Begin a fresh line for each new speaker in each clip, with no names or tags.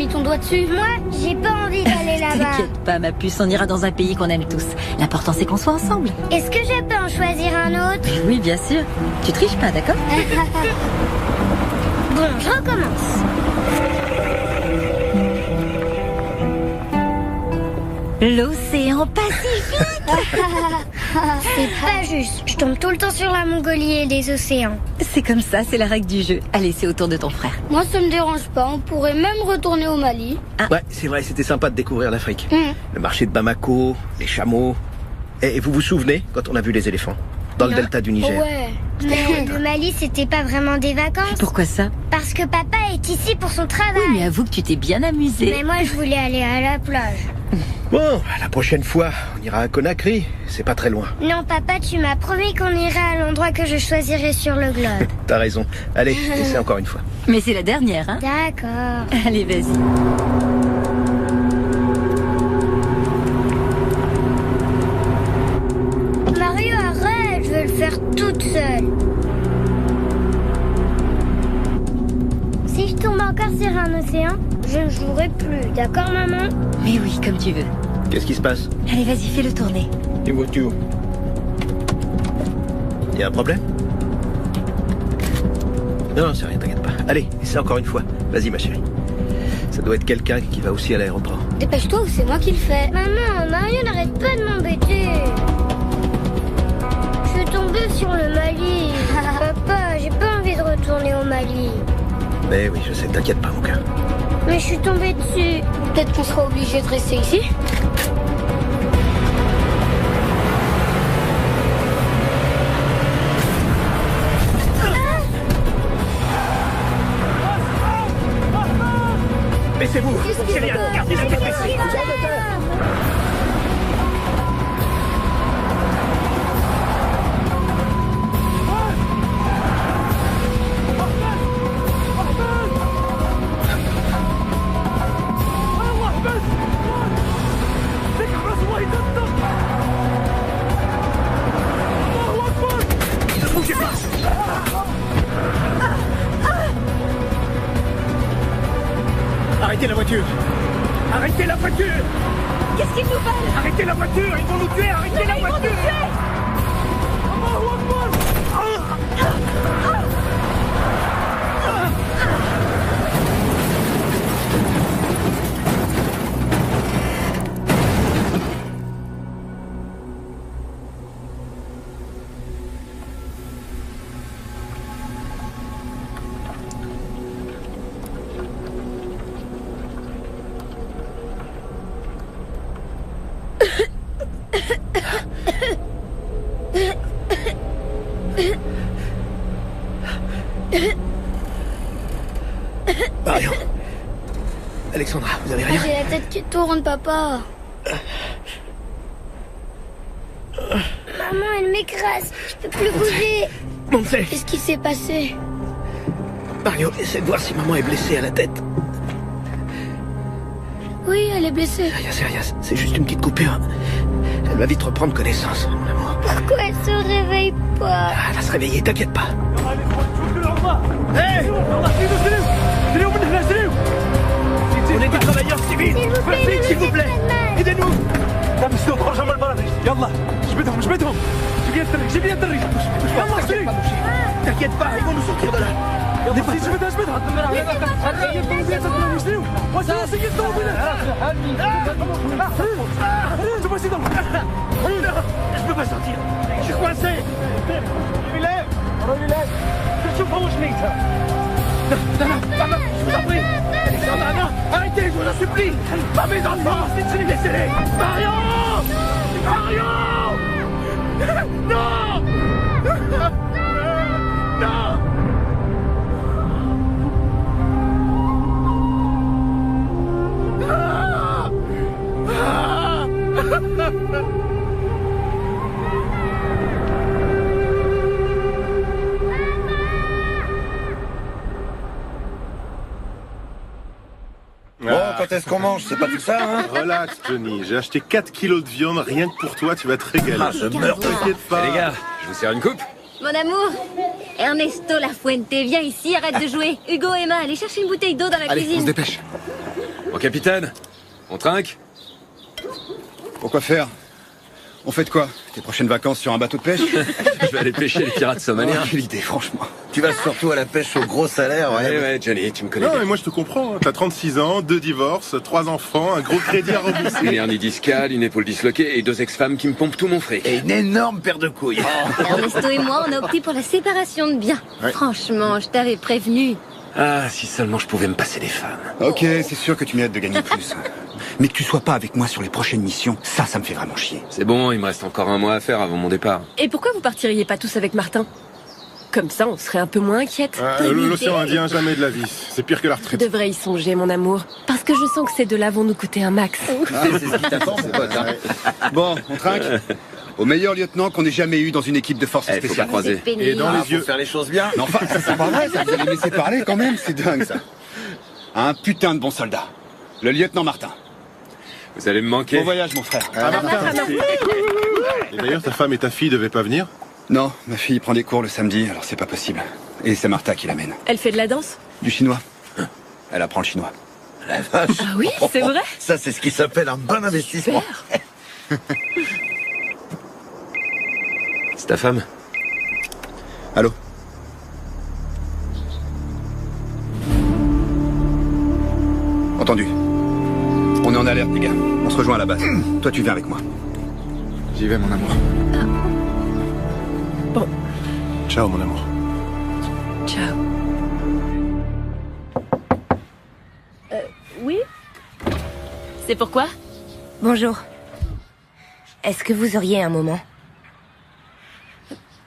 mis ton doigt dessus?
Moi, j'ai pas envie d'aller là-bas.
T'inquiète pas, ma puce, on ira dans un pays qu'on aime tous. L'important, c'est qu'on soit ensemble.
Est-ce que je peux en choisir un autre?
Oui, bien sûr. Tu triches pas, d'accord?
Bon, je recommence.
L'océan Pacifique.
C'est pas juste. Je tombe tout le temps sur la Mongolie et les océans.
C'est comme ça, c'est la règle du jeu. Allez, c'est au tour de ton frère.
Moi, ça me dérange pas. On pourrait même retourner au Mali.
Ouais, c'est vrai, c'était sympa de découvrir l'Afrique. Le marché de Bamako, les chameaux. Et vous vous souvenez quand on a vu les éléphants dans le delta du Niger?
Ouais.
Mais le Mali, c'était pas vraiment des vacances.
Pourquoi ça?
Parce que papa est ici pour son travail.
Oui, mais avoue que tu t'es bien amusé.
Mais moi, je voulais aller à la plage.
Bon, la prochaine fois, on ira à Conakry. C'est pas très loin.
Non, papa, tu m'as promis qu'on irait à l'endroit que je choisirais sur le globe.
T'as raison. Allez, essaie encore une fois.
Mais c'est la dernière, hein?
D'accord.
Allez, vas-y.
Mario, arrête, je veux le faire toute seule. Si je tombe encore sur un océan, je ne jouerai plus, d'accord maman?
Mais oui, comme tu veux.
Qu'est-ce qui se passe?
Allez, vas-y, fais-le tourner.
Les voitures. Y a un problème? Non, c'est rien, t'inquiète pas. Allez, essaie encore une fois. Vas-y, ma chérie. Ça doit être quelqu'un qui va aussi à l'aéroport.
Dépêche-toi ou c'est moi qui le fais.
Maman, Mario n'arrête pas de m'embêter. Je suis tombée sur le Mali. Papa, j'ai pas envie de retourner au Mali.
Mais oui, je sais, t'inquiète pas, mon cœur.
Mais je suis tombée dessus.
Peut-être qu'on sera obligé de rester ici.
Baissez-vous! C'est rien, gardez la tête baissée! Ne bougez pas! Arrêtez la voiture! Arrêtez la voiture!
Qu'est-ce qu'ils nous veulent?
Arrêtez la voiture! Ils vont nous tuer! Arrêtez la voiture! Marion. Alexandra, vous avez rien?
J'ai la tête qui tourne, papa.
Maman, elle m'écrase. Je peux plus bouger.
Montez!
Qu'est-ce qui s'est passé?
Mario, essaie de voir si maman est blessée à la tête.
Oui, elle est blessée.
C'est rien, c'est juste une petite coupure. Elle va vite reprendre connaissance, mon amour.
Pourquoi elle se réveille pas?
Elle va se réveiller, t'inquiète pas. Hey! On est des travailleurs civils! Vite, s'il vous plaît! Aidez-nous! T'inquiète pas, ils vont nous sortir de là! Je peux pas sortir! Je suis coincé! Non, maman, je vous en prie! Alexandra, non! Arrêtez, je vous en supplie! Pas mes enfants! Laissez-les! Marion! Marion! Non! Non!
Bon, quand est-ce qu'on mange? C'est pas tout ça, hein?
Relax, Johnny. J'ai acheté 4 kilos de viande rien que pour toi. Tu vas te régaler.
Ah, je meurs.
T'inquiète pas.
Les gars, je vous sers une coupe?
Mon amour, Ernesto Lafuente, viens ici, arrête de jouer. Hugo, Emma, allez chercher une bouteille d'eau dans la
Allez, on
cuisine.
se dépêche.
Mon capitaine, on trinque?
Pourquoi faire? On fait de quoi? Tes prochaines vacances sur un bateau de pêche?
Je vais aller pêcher les pirates somaliens.
Oh, quelle idée, franchement.
Tu vas surtout à la pêche au gros salaire, ouais.
Ouais, Johnny, tu me connais
Non,
bien.
mais moi je te comprends. T'as 36 ans, 2 divorces, 3 enfants, un gros crédit à rembourser.
Une hernie discale, une épaule disloquée et 2 ex-femmes qui me pompent tout mon fric.
Et une énorme paire de couilles.
Ernesto et moi, on a opté pour la séparation de biens.
Ouais.
Franchement, je t'avais prévenu.
Ah, si seulement je pouvais me passer des femmes.
Ok, c'est sûr que tu mérites de gagner plus. Mais que tu sois pas avec moi sur les prochaines missions, ça me fait vraiment chier.
C'est bon, il me reste encore un mois à faire avant mon départ.
Et pourquoi vous partiriez pas tous avec Martin? Comme ça, on serait un peu moins inquiète.
L'océan Indien, jamais de la vie. C'est pire que la
Tu
retraite.
devrais y songer, mon amour. Parce que je sens que ces deux-là vont nous coûter un max.
Ah, c'est ce qui t'attend, c'est pas ça.
Bon, on trinque. Au meilleur lieutenant qu'on ait jamais eu dans une équipe de forces
Faut pas
spéciales.
croiser.
Et dans les yeux.
Faut faire les choses bien.
Non, enfin, ça, c'est pas vrai, ça. Vous allez me laisser parler quand même, c'est dingue, ça. Un putain de bon soldat. Le lieutenant Martin.
Vous allez me manquer.
Bon voyage, mon frère.
Ah, Martin, et d'ailleurs, ta femme et ta fille devaient pas venir?
Non, ma fille prend des cours le samedi, alors c'est pas possible. Et c'est Martha qui l'amène.
Elle fait de la danse?
Du chinois. Elle apprend le chinois.
La vache.
Ah oui, c'est vrai.
Ça, c'est ce qui s'appelle un bon investissement.
C'est ta femme?
Allô? Entendu. On est en alerte, les gars. On se rejoint à la base. Toi, tu viens avec moi.
J'y vais, mon amour.
Bon,
Ciao, mon amour.
ciao. Oui? C'est pourquoi?
Bonjour. Est-ce que vous auriez un moment?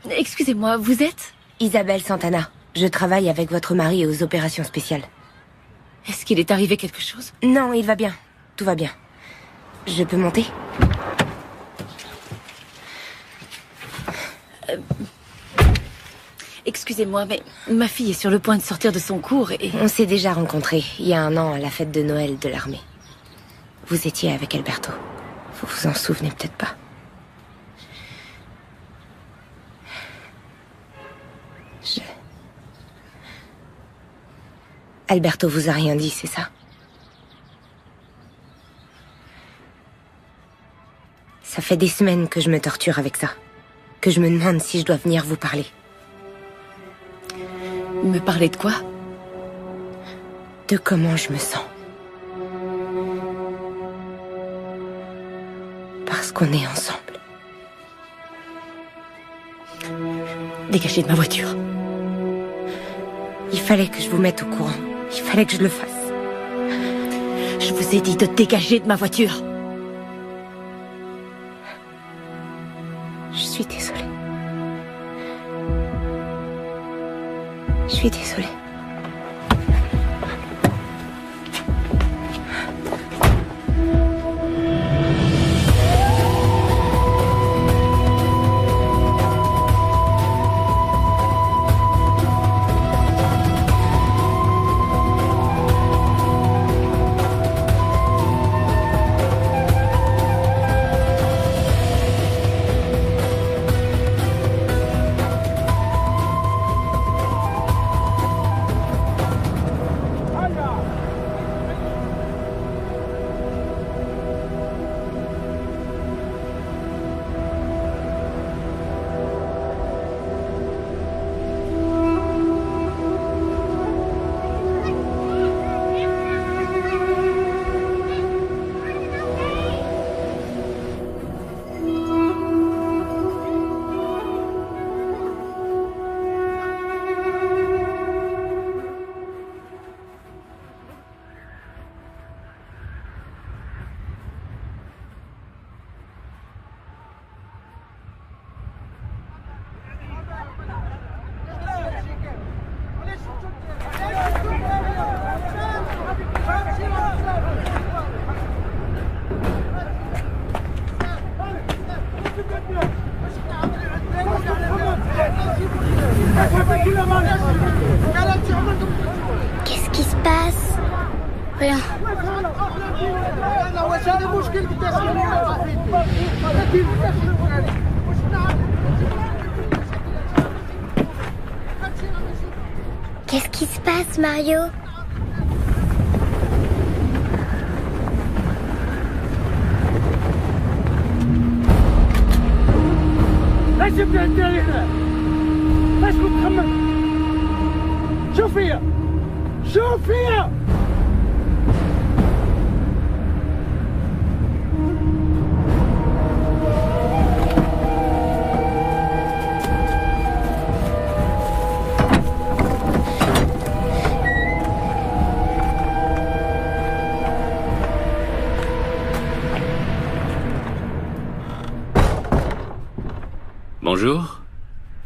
Excusez-moi, vous êtes?
Isabelle Santana. Je travaille avec votre mari aux opérations spéciales.
Est-ce qu'il est arrivé quelque chose?
Non, il va bien. Tout va bien. Je peux monter?
Excusez-moi, mais ma fille est sur le point de sortir de son cours et...
On s'est déjà rencontrés il y a 1 an à la fête de Noël de l'armée. Vous étiez avec Alberto. Vous vous en souvenez peut-être pas. Alberto vous a rien dit, c'est ça? Ça fait des semaines que je me torture avec ça. Que je me demande si je dois venir vous parler.
Me parler de quoi?
De comment je me sens. Parce qu'on est ensemble.
Dégagez de ma voiture.
Il fallait que je vous mette au courant. Il fallait que je le fasse.
Je vous ai dit de dégager de ma voiture.
Je suis désolée. Je suis désolée.
Qu'est-ce qui se passe?
Rien.
Qu'est-ce qui se passe, Mario?
Bonjour,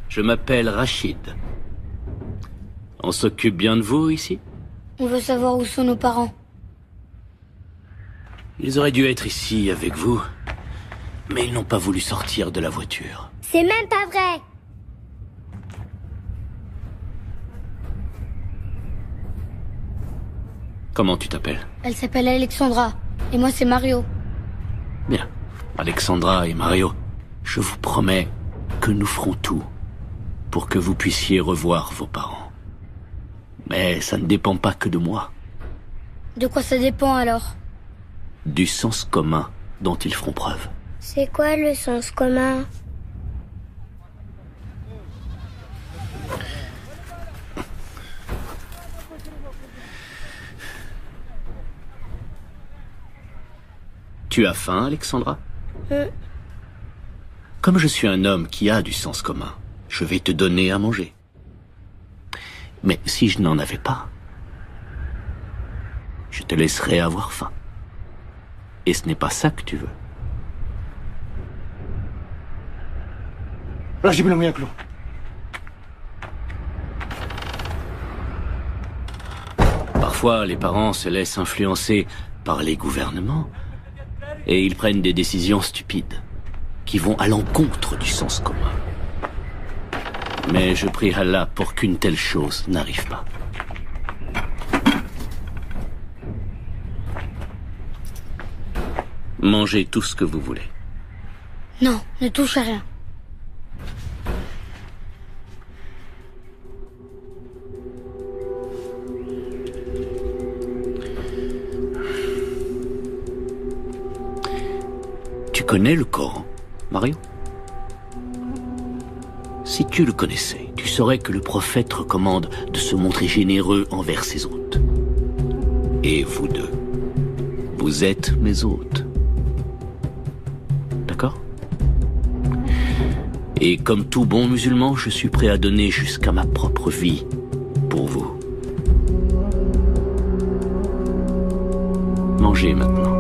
je m'appelle Rachid. On s'occupe bien de vous ici?
On veut savoir où sont nos parents.
Ils auraient dû être ici avec vous, mais ils n'ont pas voulu sortir de la voiture.
C'est même pas vrai.
Comment tu t'appelles?
Elle s'appelle Alexandra. Et moi, c'est Mario.
Bien. Alexandra et Mario, je vous promets que nous ferons tout pour que vous puissiez revoir vos parents. Mais ça ne dépend pas que de moi.
De quoi ça dépend alors?
Du sens commun dont ils feront preuve.
C'est quoi le sens commun?
Tu as faim, Alexandra? Comme je suis un homme qui a du sens commun, je vais te donner à manger. Mais si je n'en avais pas, je te laisserai avoir faim. Et ce n'est pas ça que tu veux.
Là, j'ai bien un clou.
Parfois, les parents se laissent influencer par les gouvernements et ils prennent des décisions stupides qui vont à l'encontre du sens commun. Mais je prie Allah pour qu'une telle chose n'arrive pas. Mangez tout ce que vous voulez.
Non, ne touche à rien.
Tu connais le Coran, Mario? Si tu le connaissais, tu saurais que le prophète recommande de se montrer généreux envers ses hôtes. Et vous deux, vous êtes mes hôtes. D'accord? Et comme tout bon musulman, je suis prêt à donner jusqu'à ma propre vie pour vous. Mangez maintenant.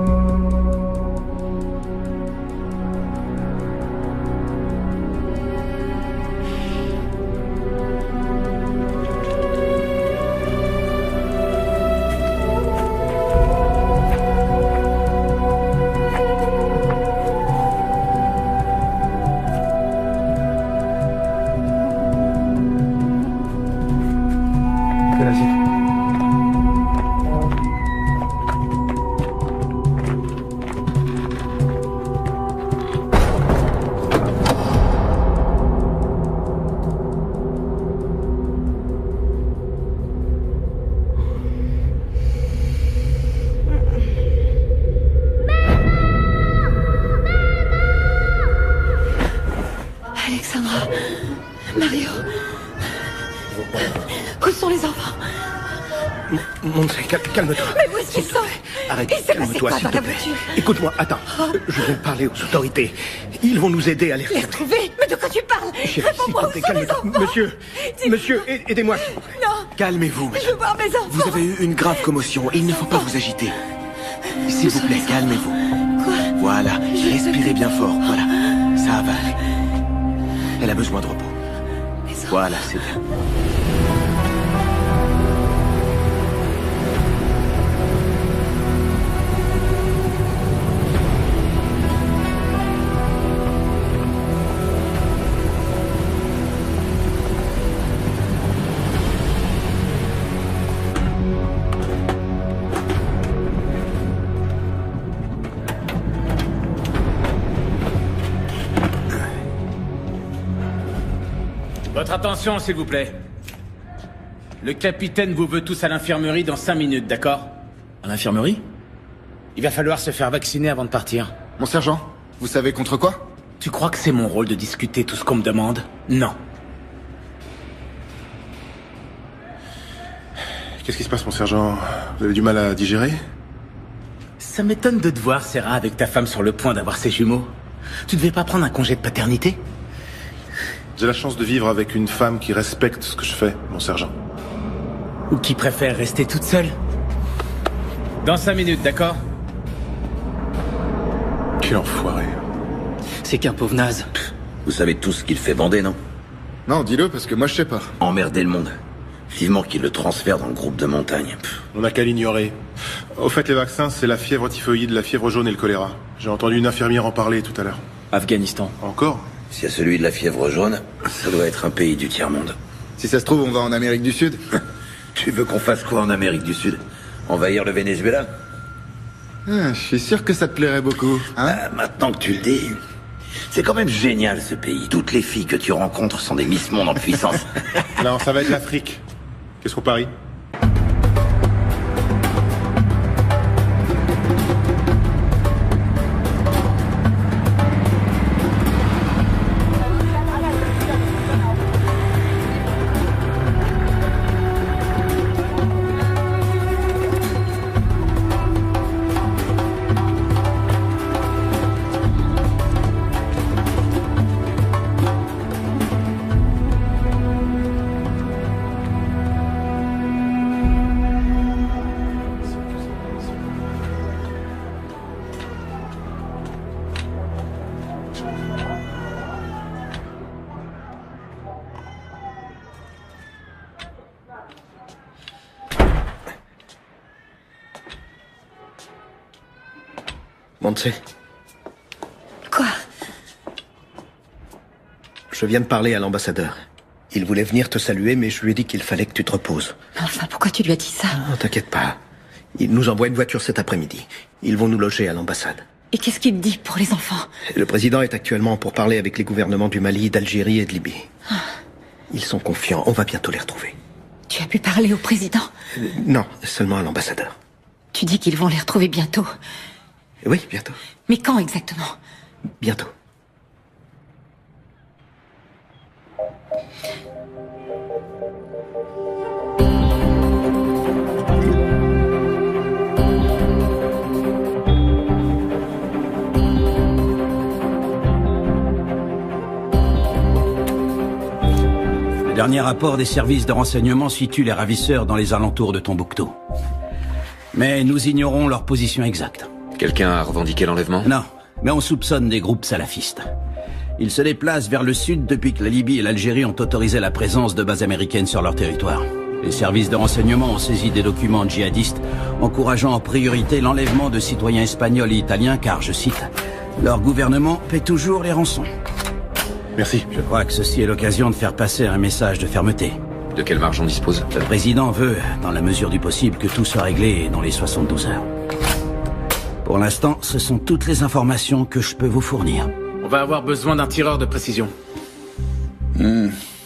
Alexandra, Mario, où sont les enfants?
Monse, calme-toi.
Mais où est-ce qu'ils sont?
Arrête,
Il s'est passé
calme-toi,
quoi
s'il
dans
te
la
plaît.
voiture?
Écoute-moi, attends. Je viens de parler aux autorités. Ils vont nous aider à les
Les retrouver? Mais de quoi tu parles?
Chérie,
Réponds-moi, où sont les
calme-toi.
enfants?
Monsieur, aidez-moi.
Non,
Calmez-vous,
je veux voir mes enfants.
Vous avez eu une grave commotion. Il ne faut pas vous agiter. S'il vous plaît, calmez-vous.
Quoi?
Voilà, respirez bien fort. Voilà, ça va aller. Elle a besoin de repos. Voilà, c'est bien.
Votre attention, s'il vous plaît. Le capitaine vous veut tous à l'infirmerie dans 5 minutes, d'accord?
À l'infirmerie?
Il va falloir se faire vacciner avant de partir.
Mon sergent, vous savez contre quoi?
Tu crois que c'est mon rôle de discuter tout ce qu'on me demande? Non.
Qu'est-ce qui se passe, mon sergent? Vous avez du mal à digérer?
Ça m'étonne de te voir, Sarah, avec ta femme sur le point d'avoir ses jumeaux. Tu devais pas prendre un congé de paternité?
J'ai la chance de vivre avec une femme qui respecte ce que je fais, mon sergent.
Ou qui préfère rester toute seule? Dans 5 minutes, d'accord?
Quel enfoiré.
C'est qu'un pauvre naze.
Vous savez tout ce qu'il fait bander, non?
Non, dis-le, parce que moi je sais pas.
Emmerder le monde. Vivement qu'il le transfère dans le groupe de montagne.
On n'a qu'à l'ignorer. Au fait, les vaccins, c'est la fièvre typhoïde, la fièvre jaune et le choléra. J'ai entendu une infirmière en parler tout à l'heure.
Afghanistan.
Encore?
S'il y a celui de la fièvre jaune, ça doit être un pays du tiers-monde.
Si ça se trouve, on va en Amérique du Sud.
Tu veux qu'on fasse quoi en Amérique du Sud? Envahir le Venezuela?
Je suis sûr que ça te plairait beaucoup. Hein?
Maintenant que tu le dis... C'est quand même génial ce pays. Toutes les filles que tu rencontres sont des Miss Monde en puissance.
Non, ça va être l'Afrique. Qu'est-ce qu'on parie?
Montse.
Quoi?
Je viens de parler à l'ambassadeur. Il voulait venir te saluer, mais je lui ai dit qu'il fallait que tu te reposes.
Enfin, pourquoi tu lui as dit ça?
Non, t'inquiète pas. Il nous envoie une voiture cet après-midi. Ils vont nous loger à l'ambassade.
Et qu'est-ce qu'il me dit pour les enfants?
Le président est actuellement pour parler avec les gouvernements du Mali, d'Algérie et de Libye. Ils sont confiants, on va bientôt les retrouver.
Tu as pu parler au président?
Non, seulement à l'ambassadeur.
Tu dis qu'ils vont les retrouver bientôt?
Oui, bientôt.
Mais quand exactement?
Bientôt.
Le dernier rapport des services de renseignement situe les ravisseurs dans les alentours de Tombouctou. Mais nous ignorons leur position exacte.
Quelqu'un a revendiqué l'enlèvement?
Non, mais on soupçonne des groupes salafistes. Ils se déplacent vers le sud depuis que la Libye et l'Algérie ont autorisé la présence de bases américaines sur leur territoire. Les services de renseignement ont saisi des documents djihadistes encourageant en priorité l'enlèvement de citoyens espagnols et italiens car, je cite, « leur gouvernement paie toujours les rançons ».
Merci.
Je crois que ceci est l'occasion de faire passer un message de fermeté.
De quelle marge on dispose?
Le président veut, dans la mesure du possible, que tout soit réglé dans les 72 heures. Pour l'instant, ce sont toutes les informations que je peux vous fournir.
On va avoir besoin d'un tireur de précision.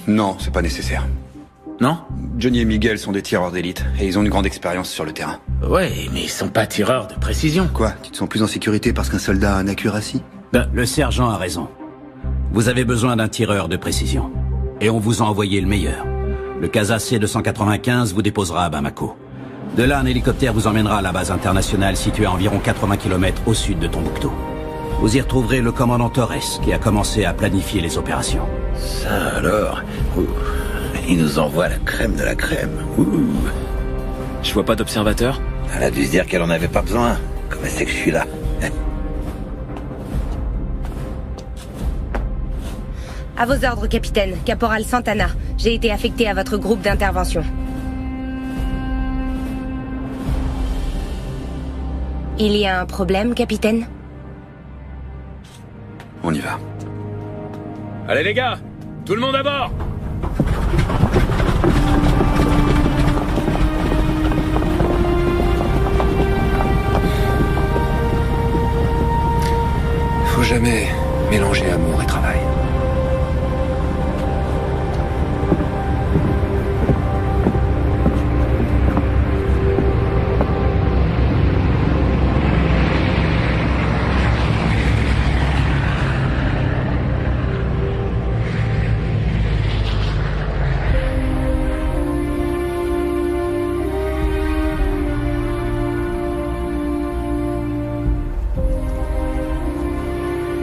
Non, c'est pas nécessaire.
Non?
Johnny et Miguel sont des tireurs d'élite, et ils ont une grande expérience sur le terrain.
Ouais, mais ils sont pas tireurs de précision.
Quoi? Tu te sens plus en sécurité parce qu'un soldat a un accuracy?
Le sergent a raison. Vous avez besoin d'un tireur de précision. Et on vous a envoyé le meilleur. Le Casa C-295 vous déposera à Bamako. De là, un hélicoptère vous emmènera à la base internationale située à environ 80 km au sud de Tombouctou. Vous y retrouverez le commandant Torres qui a commencé à planifier les opérations.
Ça alors, il nous envoie la crème de la crème.
Je vois pas d'observateur.
Elle a dû se dire qu'elle en avait pas besoin. Comme elle sait que je suis là.
À vos ordres, capitaine. Caporal Santana. J'ai été affecté à votre groupe d'intervention. Il y a un problème, capitaine?
On y va.
Allez les gars, tout le monde à bord!
Faut jamais mélanger amour et travail.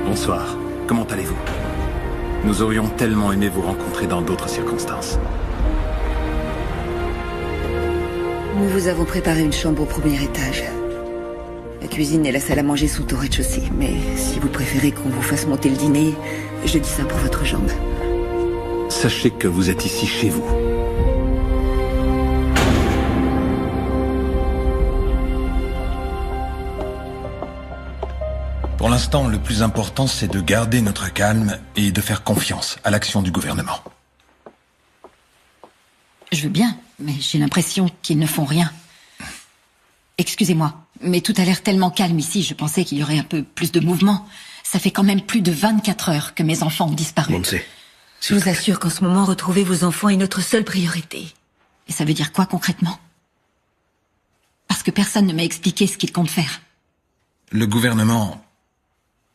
Bonsoir, comment allez-vous? Nous aurions tellement aimé vous rencontrer dans d'autres circonstances.
Nous vous avons préparé une chambre au premier étage.
La cuisine et la salle à manger sont au rez-de-chaussée. Mais si vous préférez qu'on vous fasse monter le dîner, je dis ça pour votre jambe.
Sachez que vous êtes ici chez vous.
Pour l'instant, le plus important, c'est de garder notre calme et de faire confiance à l'action du gouvernement.
Je veux bien, mais j'ai l'impression qu'ils ne font rien. Excusez-moi, mais tout a l'air tellement calme ici, je pensais qu'il y aurait un peu plus de mouvement. Ça fait quand même plus de 24 heures que mes enfants ont disparu.
Je vous assure qu'en ce moment, retrouver vos enfants est notre seule priorité.
Et ça veut dire quoi concrètement? Parce que personne ne m'a expliqué ce qu'ils comptent faire.
Le gouvernement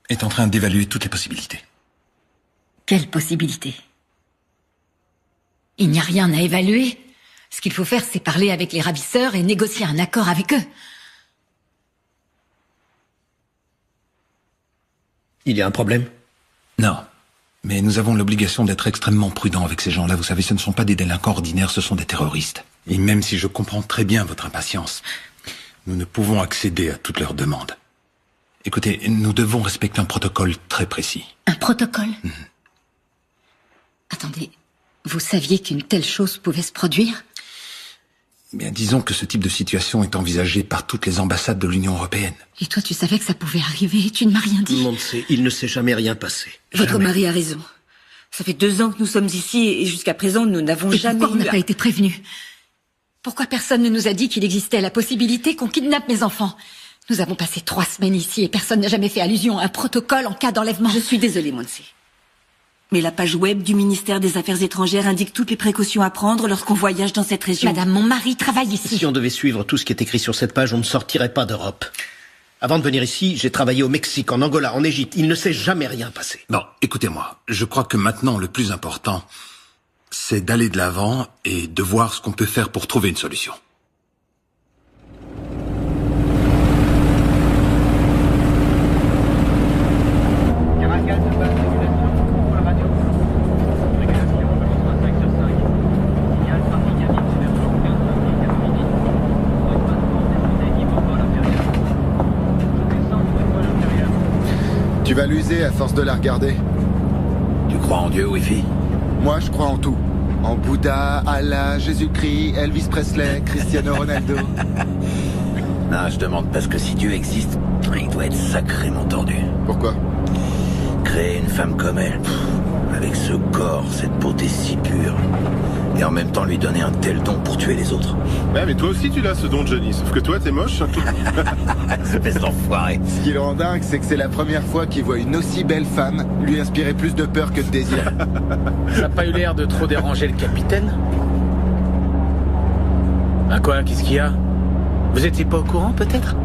est en train d'évaluer toutes les possibilités.
Quelle possibilité? Il n'y a rien à évaluer. Ce qu'il faut faire, c'est parler avec les ravisseurs et négocier un accord avec eux.
Il y a un problème?
Non. Mais nous avons l'obligation d'être extrêmement prudents avec ces gens-là. Vous savez, ce ne sont pas des délinquants ordinaires, ce sont des terroristes. Et même si je comprends très bien votre impatience, nous ne pouvons accéder à toutes leurs demandes. Écoutez, nous devons respecter un protocole très précis.
Un protocole? Attendez, vous saviez qu'une telle chose pouvait se produire?
Bien, disons que ce type de situation est envisagé par toutes les ambassades de l'Union européenne.
Et toi, tu savais que ça pouvait arriver et tu ne m'as rien dit?
Il ne s'est jamais rien passé.
Votre mari a raison. Ça fait 2 ans que nous sommes ici et jusqu'à présent, nous n'avons jamais
pourquoi on n'a pas été prévenus? Pourquoi personne ne nous a dit qu'il existait la possibilité qu'on kidnappe mes enfants? Nous avons passé 3 semaines ici et personne n'a jamais fait allusion à un protocole en cas d'enlèvement.
Je suis désolée, Monsi. Mais la page web du ministère des Affaires étrangères indique toutes les précautions à prendre lorsqu'on voyage dans cette région.
Madame, mon mari travaille ici.
Si on devait suivre tout ce qui est écrit sur cette page, on ne sortirait pas d'Europe. Avant de venir ici, j'ai travaillé au Mexique, en Angola, en Égypte. Il ne s'est jamais rien passé.
Bon, écoutez-moi. Je crois que maintenant, le plus important, c'est d'aller de l'avant et de voir ce qu'on peut faire pour trouver une solution.
Tu vas l'user à force de la regarder.
Tu crois en Dieu, Wi-Fi?
Moi, je crois en tout. En Bouddha, Allah, Jésus-Christ, Elvis Presley, Cristiano Ronaldo.
Non, je demande parce que si Dieu existe, il doit être sacrément tordu.
Pourquoi?
Créer une femme comme elle, avec ce corps, cette beauté si pure, et en même temps lui donner un tel don pour tuer les autres.
Ouais, mais toi aussi tu l'as ce don, Johnny, sauf que toi t'es moche.
Espèce d'enfoiré.
Ce qui le rend dingue, c'est que c'est la première fois qu'il voit une aussi belle femme lui inspirer plus de peur que de désir.
Ça n'a pas eu l'air de trop déranger le capitaine? Ah quoi, qu'est-ce qu'il y a? Vous étiez pas au courant, peut-être?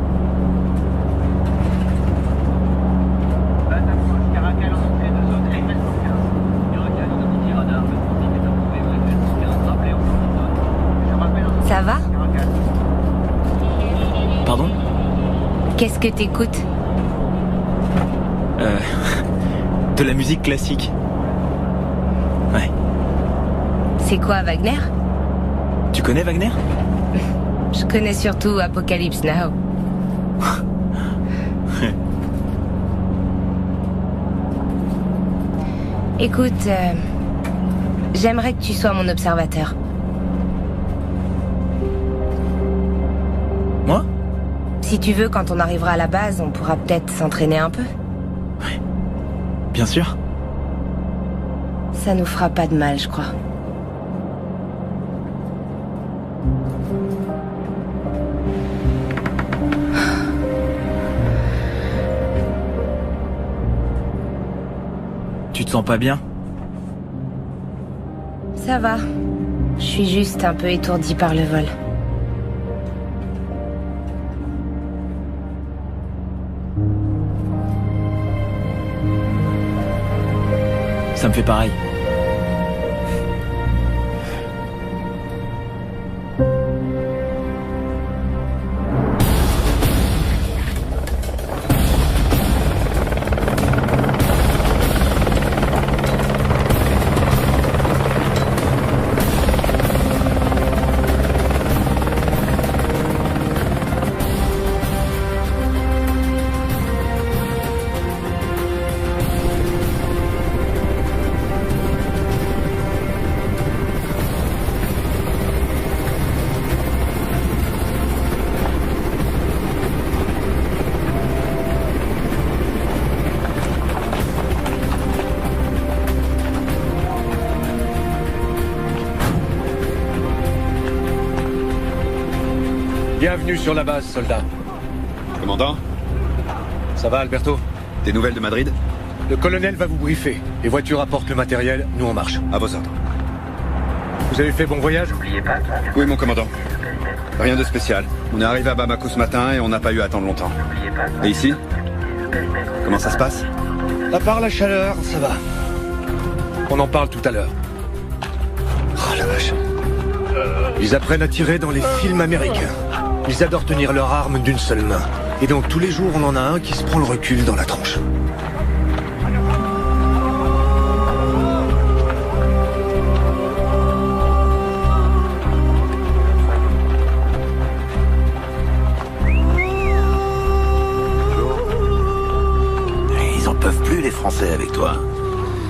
Ça va?
Pardon?
Qu'est-ce que t'écoutes?
De la musique classique. Ouais.
C'est quoi, Wagner?
Tu connais Wagner?
Je connais surtout Apocalypse Now. Écoute, j'aimerais que tu sois mon observateur.
Moi?
Si tu veux, quand on arrivera à la base, on pourra peut-être s'entraîner un peu.
Ouais. Bien sûr.
Ça nous fera pas de mal, je crois.
Tu te sens pas bien?
Ça va. Je suis juste un peu étourdie par le vol.
Ça me fait pareil.
Bienvenue sur la base, soldat.
Commandant?
Ça va, Alberto?
Des nouvelles de Madrid?
Le colonel va vous briefer. Les voitures apportent le matériel, nous on marche.
À vos ordres.
Vous avez fait bon voyage?
Oui, mon commandant. Rien de spécial. On est arrivé à Bamako ce matin et on n'a pas eu à attendre longtemps. Et ici? Comment ça se passe?
À part la chaleur, ça va. On en parle tout à l'heure. Oh la vache. Ils apprennent à tirer dans les films américains. Ils adorent tenir leur arme d'une seule main. Et donc tous les jours, on en a un qui se prend le recul dans la tronche.
Ils en peuvent plus, les Français, avec toi.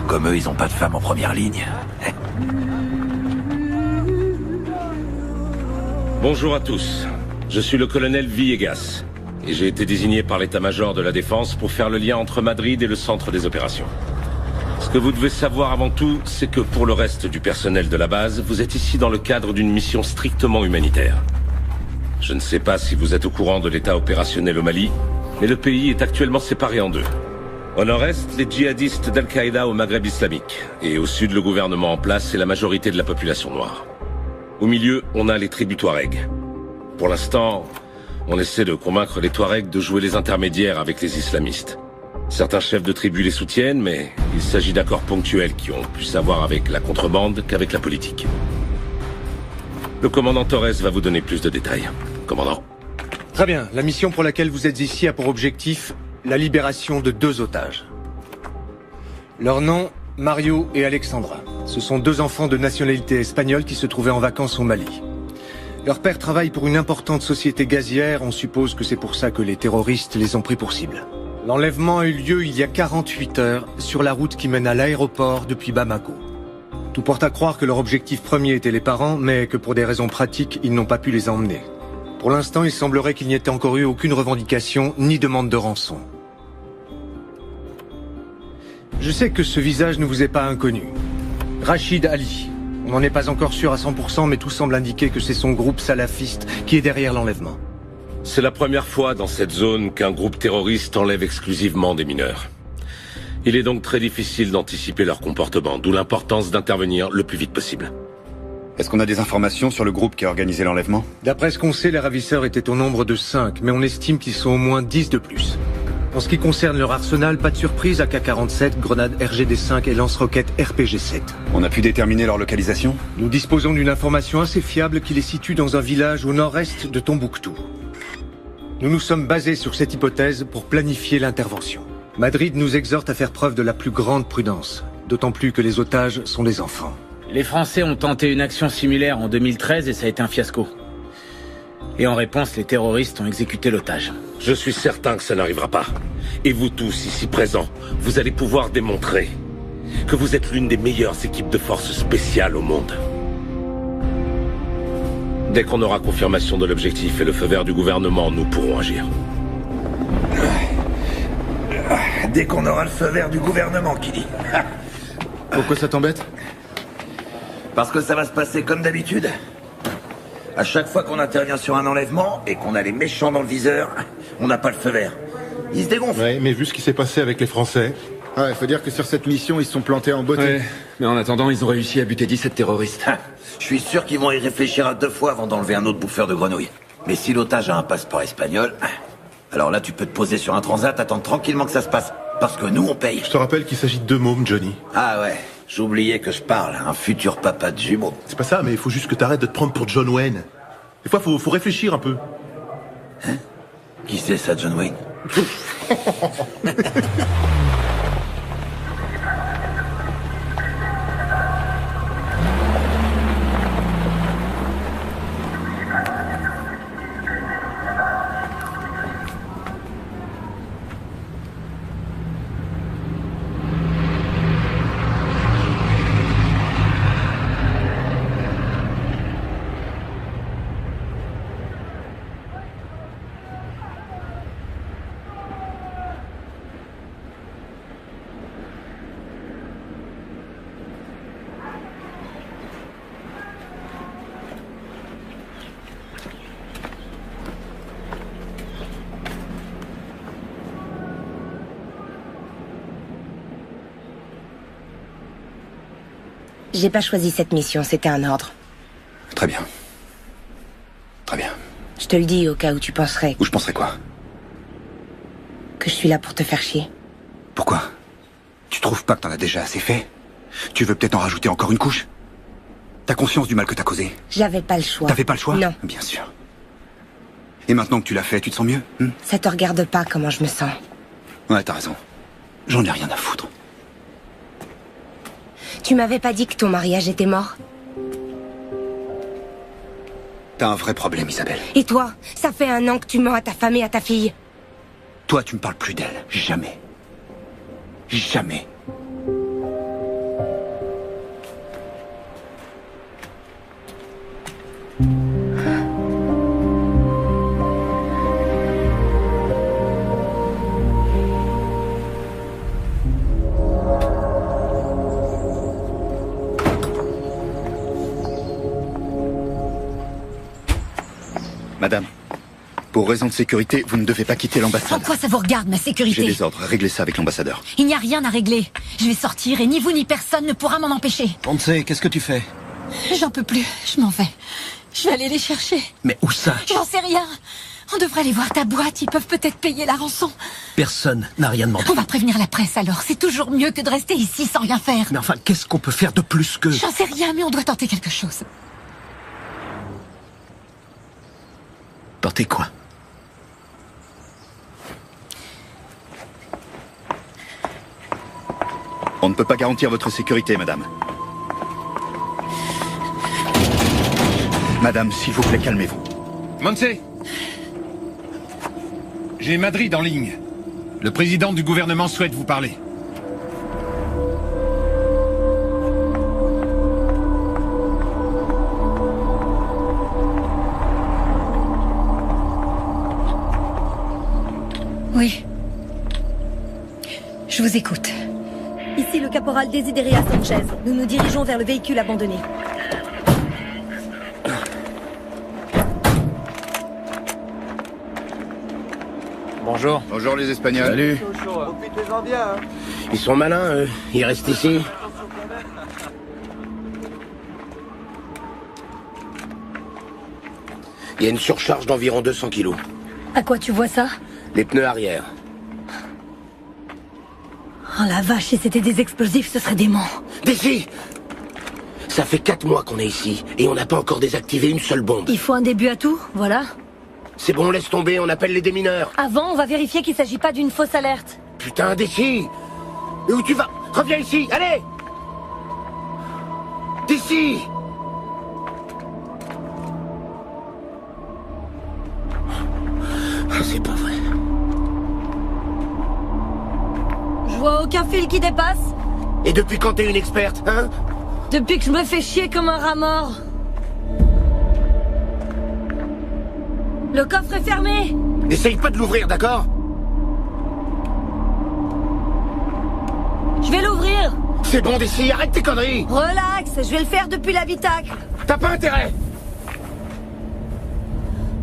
Comme eux, ils ont pas de femmes en première ligne.
Bonjour à tous. Je suis le colonel Villegas. Et j'ai été désigné par l'état-major de la Défense pour faire le lien entre Madrid et le centre des opérations. Ce que vous devez savoir avant tout, c'est que pour le reste du personnel de la base, vous êtes ici dans le cadre d'une mission strictement humanitaire. Je ne sais pas si vous êtes au courant de l'état opérationnel au Mali, mais le pays est actuellement séparé en deux. Au nord-est, les djihadistes d'Al-Qaïda au Maghreb islamique, et au sud, le gouvernement en place et la majorité de la population noire. Au milieu, on a les tribus Touaregs. Pour l'instant, on essaie de convaincre les Touaregs de jouer les intermédiaires avec les islamistes. Certains chefs de tribus les soutiennent, mais il s'agit d'accords ponctuels qui ont plus à voir avec la contrebande qu'avec la politique. Le commandant Torres va vous donner plus de détails. Commandant.
Très bien. La mission pour laquelle vous êtes ici a pour objectif la libération de 2 otages. Leur nom, Mario et Alexandra. Ce sont 2 enfants de nationalité espagnole qui se trouvaient en vacances au Mali. Leur père travaille pour une importante société gazière, on suppose que c'est pour ça que les terroristes les ont pris pour cible. L'enlèvement a eu lieu il y a 48 heures, sur la route qui mène à l'aéroport depuis Bamako. Tout porte à croire que leur objectif premier était les parents, mais que pour des raisons pratiques, ils n'ont pas pu les emmener. Pour l'instant, il semblerait qu'il n'y ait encore eu aucune revendication, ni demande de rançon. Je sais que ce visage ne vous est pas inconnu. Rachid Ali. On n'en est pas encore sûr à 100%, mais tout semble indiquer que c'est son groupe salafiste qui est derrière l'enlèvement.
C'est la première fois dans cette zone qu'un groupe terroriste enlève exclusivement des mineurs. Il est donc très difficile d'anticiper leur comportement, d'où l'importance d'intervenir le plus vite possible.
Est-ce qu'on a des informations sur le groupe qui a organisé l'enlèvement?
D'après ce qu'on sait, les ravisseurs étaient au nombre de 5, mais on estime qu'ils sont au moins 10 de plus. En ce qui concerne leur arsenal, pas de surprise, AK-47, grenades RGD-5 et lance-roquettes RPG-7.
On a pu déterminer leur localisation?
Nous disposons d'une information assez fiable qui les situe dans un village au nord-est de Tombouctou. Nous nous sommes basés sur cette hypothèse pour planifier l'intervention. Madrid nous exhorte à faire preuve de la plus grande prudence, d'autant plus que les otages sont des enfants.
Les Français ont tenté une action similaire en 2013 et ça a été un fiasco. Et en réponse, les terroristes ont exécuté l'otage.
Je suis certain que ça n'arrivera pas. Et vous tous, ici présents, vous allez pouvoir démontrer que vous êtes l'une des meilleures équipes de forces spéciales au monde. Dès qu'on aura confirmation de l'objectif et le feu vert du gouvernement, nous pourrons agir.
Dès qu'on aura le feu vert du gouvernement, qui dit.
Pourquoi ça t'embête?
Parce que ça va se passer comme d'habitude. À chaque fois qu'on intervient sur un enlèvement et qu'on a les méchants dans le viseur, on n'a pas le feu vert. Ils se dégonflent.
Ouais, mais vu ce qui s'est passé avec les Français...
Ouais, faut dire que sur cette mission, ils se sont plantés en beauté.
Ouais, mais en attendant, ils ont réussi à buter 17 terroristes.
Je suis sûr qu'ils vont y réfléchir à 2 fois avant d'enlever un autre bouffeur de grenouilles. Mais si l'otage a un passeport espagnol, alors là tu peux te poser sur un transat, attendre tranquillement que ça se passe. Parce que nous, on paye.
Je te rappelle qu'il s'agit de 2 mômes, Johnny.
Ah ouais, j'oubliais que je parle, un futur papa de jumeaux.
C'est pas ça, mais il faut juste que t'arrêtes de te prendre pour John Wayne. Des fois, faut réfléchir un peu.
Hein? Qui c'est ça, John Wayne?
J'ai pas choisi cette mission, c'était un ordre.
Très bien. Très bien.
Je te le dis au cas où tu penserais...
Ou je penserais quoi?
Que je suis là pour te faire chier.
Pourquoi? Tu trouves pas que t'en as déjà assez fait? Tu veux peut-être en rajouter encore une couche? T'as conscience du mal que t'as causé?
J'avais pas le choix.
T'avais pas le choix?
Non.
Bien sûr. Et maintenant que tu l'as fait, tu te sens mieux?
Ça te regarde pas comment je me sens.
Ouais, t'as raison. J'en ai rien à foutre.
Tu m'avais pas dit que ton mariage était mort?
T'as un vrai problème, Isabelle.
Et toi? Ça fait 1 an que tu mens à ta femme et à ta fille.
Toi, tu me parles plus d'elle. Jamais. Jamais. Madame, pour raison de sécurité, vous ne devez pas quitter l'ambassade.
En quoi ça vous regarde, ma sécurité?
J'ai des ordres, réglez ça avec l'ambassadeur.
Il n'y a rien à régler. Je vais sortir et ni vous ni personne ne pourra m'en empêcher.
Ponce, qu'est-ce que tu fais?
J'en peux plus, je m'en vais. Je vais aller les chercher.
Mais où ça?
J'en sais rien. On devrait aller voir ta boîte, ils peuvent peut-être payer la rançon.
Personne n'a rien demandé.
On va prévenir la presse alors, c'est toujours mieux que de rester ici sans rien faire.
Mais enfin, qu'est-ce qu'on peut faire de plus que...
J'en sais rien, mais on doit tenter quelque chose.
Tenter quoi?
On ne peut pas garantir votre sécurité, madame. Madame, s'il vous plaît, calmez-vous.
Monse, j'ai Madrid en ligne. Le président du gouvernement souhaite vous parler.
Oui. Je vous écoute.
Ici le caporal Desideria Sanchez. Nous nous dirigeons vers le véhicule abandonné.
Bonjour.
Bonjour les Espagnols.
Salut.
Profitez-en bien. Hein.
Ils sont malins, eux. Ils restent ici. Il y a une surcharge d'environ 200 kilos.
À quoi tu vois ça?
Les pneus arrière.
Oh la vache, si c'était des explosifs, ce serait dément.
D'ici! Ça fait 4 mois qu'on est ici, et on n'a pas encore désactivé une seule bombe.
Il faut un début à tout, voilà.
C'est bon, laisse tomber, on appelle les démineurs.
Avant, on va vérifier qu'il s'agit pas d'une fausse alerte.
Putain, d'ici! Et où tu vas? Reviens ici, allez! D'ici! C'est pas vrai.
Je vois aucun fil qui dépasse.
Et depuis quand t'es une experte, hein?
Depuis que je me fais chier comme un rat mort. Le coffre est fermé.
N'essaye pas de l'ouvrir, d'accord?
Je vais l'ouvrir.
C'est bon d'ici, arrête tes conneries.
Relax, je vais le faire depuis l'habitacle.
T'as pas intérêt.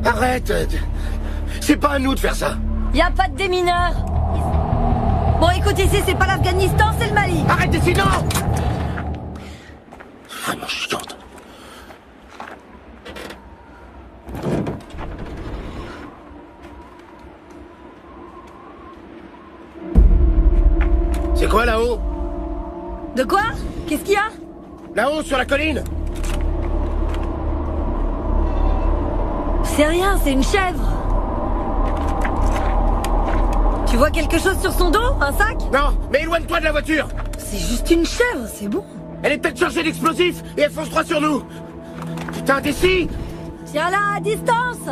Arrête. C'est pas à nous de faire ça.
Y a pas de démineurs. Bon, écoute, ici, c'est pas l'Afghanistan, c'est le Mali.
Arrête ici, non! Vraiment chiante. C'est quoi là-haut?
De quoi? Qu'est-ce qu'il y a?
Là-haut, sur la colline.
C'est rien, c'est une chèvre. Tu vois quelque chose sur son dos? Un sac?
Non, mais éloigne-toi de la voiture.
C'est juste une chèvre, c'est bon.
Elle est peut-être chargée d'explosifs et elle fonce droit sur nous. Putain, d'ici!
Tiens-la à distance.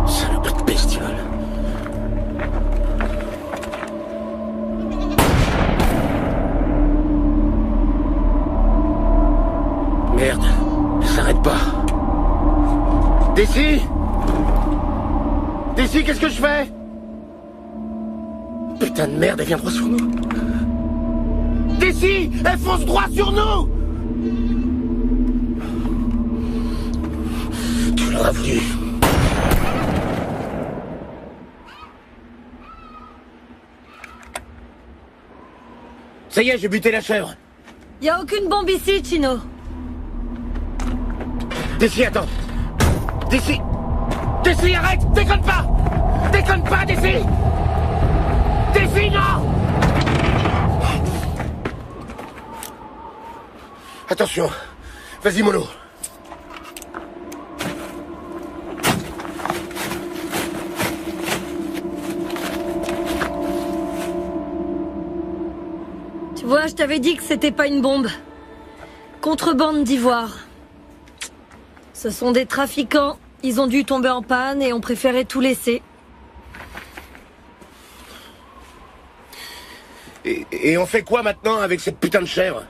Salope de bestiole. Merde, elle s'arrête pas. D'ici! D'ici, qu'est-ce que je fais? Putain de merde, elle vient droit sur nous. D'ici! Elle fonce droit sur nous! J'aurais voulu. Ça y est, j'ai buté la chèvre.
Y a aucune bombe ici, Chino.
D'ici, attends. D'ici. D'ici, arrête. Déconne pas. Déconne pas, d'ici. D'ici, non. Attention. Vas-y, mollo.
Tu vois, je t'avais dit que c'était pas une bombe. Contrebande d'ivoire. Ce sont des trafiquants. Ils ont dû tomber en panne et ont préféré tout laisser.
Et on fait quoi maintenant avec cette putain de chèvre?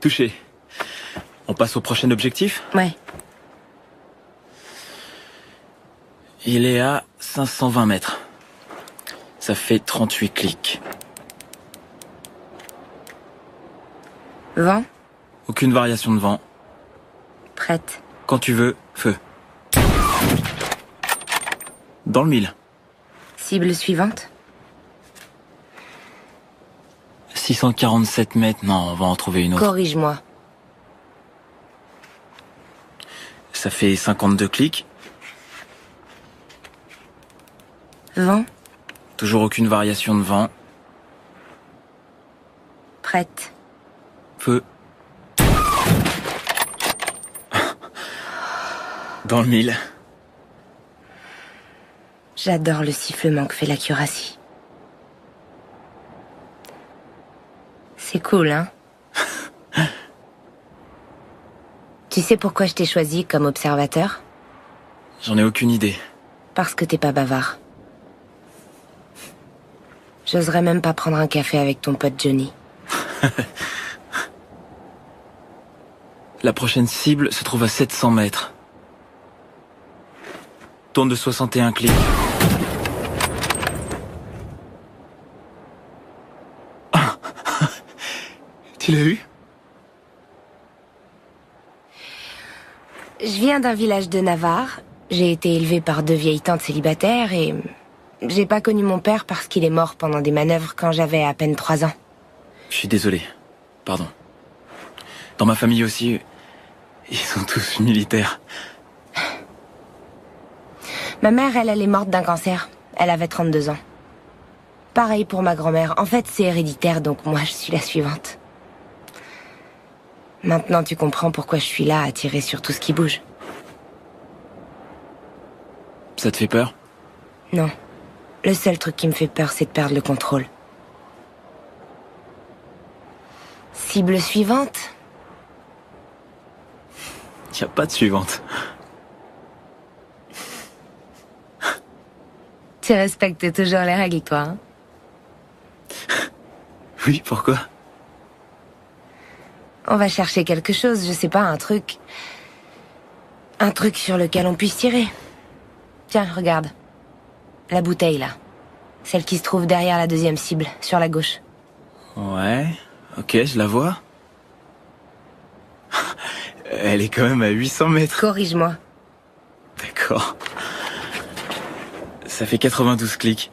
Touché. On passe au prochain objectif?
Ouais.
Il est à 520 mètres. Ça fait 38 clics.
Vent?
Aucune variation de vent.
Prête.
Quand tu veux, feu. Dans le mille.
Cible suivante?
647 mètres, non, on va en trouver une autre.
Corrige-moi.
Ça fait 52 clics.
Vent?
Toujours aucune variation de vent.
Prête.
Feu. Dans le mille.
J'adore le sifflement que fait la cuirassie. C'est cool, hein? Tu sais pourquoi je t'ai choisi comme observateur?
J'en ai aucune idée.
Parce que t'es pas bavard. J'oserais même pas prendre un café avec ton pote Johnny.
La prochaine cible se trouve à 700 mètres. Tourne de 61 clics. Tu l'as eu?
Je viens d'un village de Navarre. J'ai été élevée par 2 vieilles tantes célibataires et... j'ai pas connu mon père parce qu'il est mort pendant des manœuvres quand j'avais à peine 3 ans.
Je suis désolé. Pardon. Dans ma famille aussi, ils sont tous militaires.
Ma mère, elle est morte d'un cancer. Elle avait 32 ans. Pareil pour ma grand-mère. En fait, c'est héréditaire, donc moi, je suis la suivante. Maintenant, tu comprends pourquoi je suis là à tirer sur tout ce qui bouge.
Ça te fait peur?
Non. Le seul truc qui me fait peur, c'est de perdre le contrôle. Cible suivante?
Y a pas de suivante.
Tu respectes toujours les règles, toi, hein?
Oui, pourquoi?
On va chercher quelque chose, je sais pas, un truc... un truc sur lequel on puisse tirer. Tiens, regarde. La bouteille, là. Celle qui se trouve derrière la deuxième cible, sur la gauche.
Ouais, ok, je la vois. Elle est quand même à 800 mètres.
Corrige-moi.
D'accord. Ça fait 92 clics.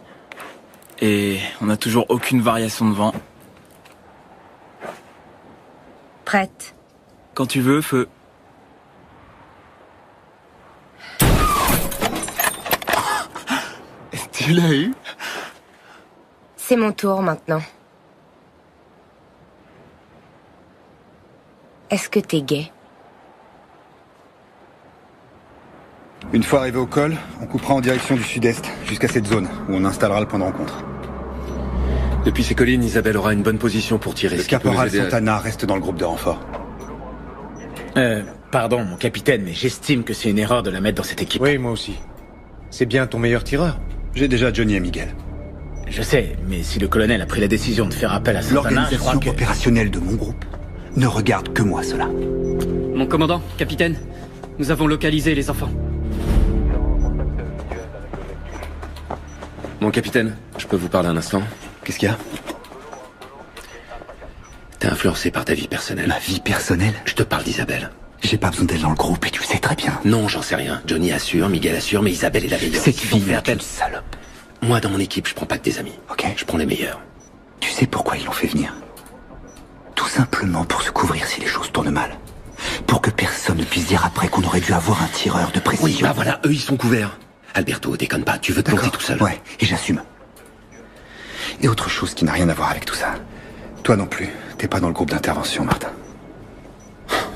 Et on n'a toujours aucune variation de vent.
Prête.
Quand tu veux, feu. Tu l'as eu?
C'est mon tour maintenant. Est-ce que t'es gay?
Une fois arrivé au col, on coupera en direction du sud-est, jusqu'à cette zone, où on installera le point de rencontre.
Depuis ces collines, Isabelle aura une bonne position pour tirer.
Le caporal Santana reste dans le groupe de renfort.
Pardon, mon capitaine, mais j'estime que c'est une erreur de la mettre dans cette équipe.
Oui, moi aussi. C'est bien ton meilleur tireur.
J'ai déjà Johnny et Miguel.
Je sais, mais si le colonel a pris la décision de faire appel à Santana,
L'organisation opérationnelle de mon groupe ne regarde que moi, cela.
Mon commandant, capitaine, nous avons localisé les enfants.
Mon capitaine, je peux vous parler un instant?
Qu'est-ce qu'il y a?
T'es influencé par ta vie personnelle.
Ma vie personnelle?
Je te parle d'Isabelle.
J'ai pas besoin d'elle dans le groupe et tu le sais très bien.
Non, j'en sais rien. Johnny assure, Miguel assure, mais Isabelle est la meilleure.
Cette fille est une salope.
Moi, dans mon équipe, je prends pas que des amis.
Ok.
Je prends les meilleurs.
Tu sais pourquoi ils l'ont fait venir? Tout simplement pour se couvrir si les choses tournent mal. Pour que personne ne puisse dire après qu'on aurait dû avoir un tireur de précision.
Oui, bah voilà, eux, ils sont couverts. Alberto, déconne pas, tu veux te planter tout seul.
Ouais, et j'assume. Et autre chose qui n'a rien à voir avec tout ça. Toi non plus, t'es pas dans le groupe d'intervention, Martin.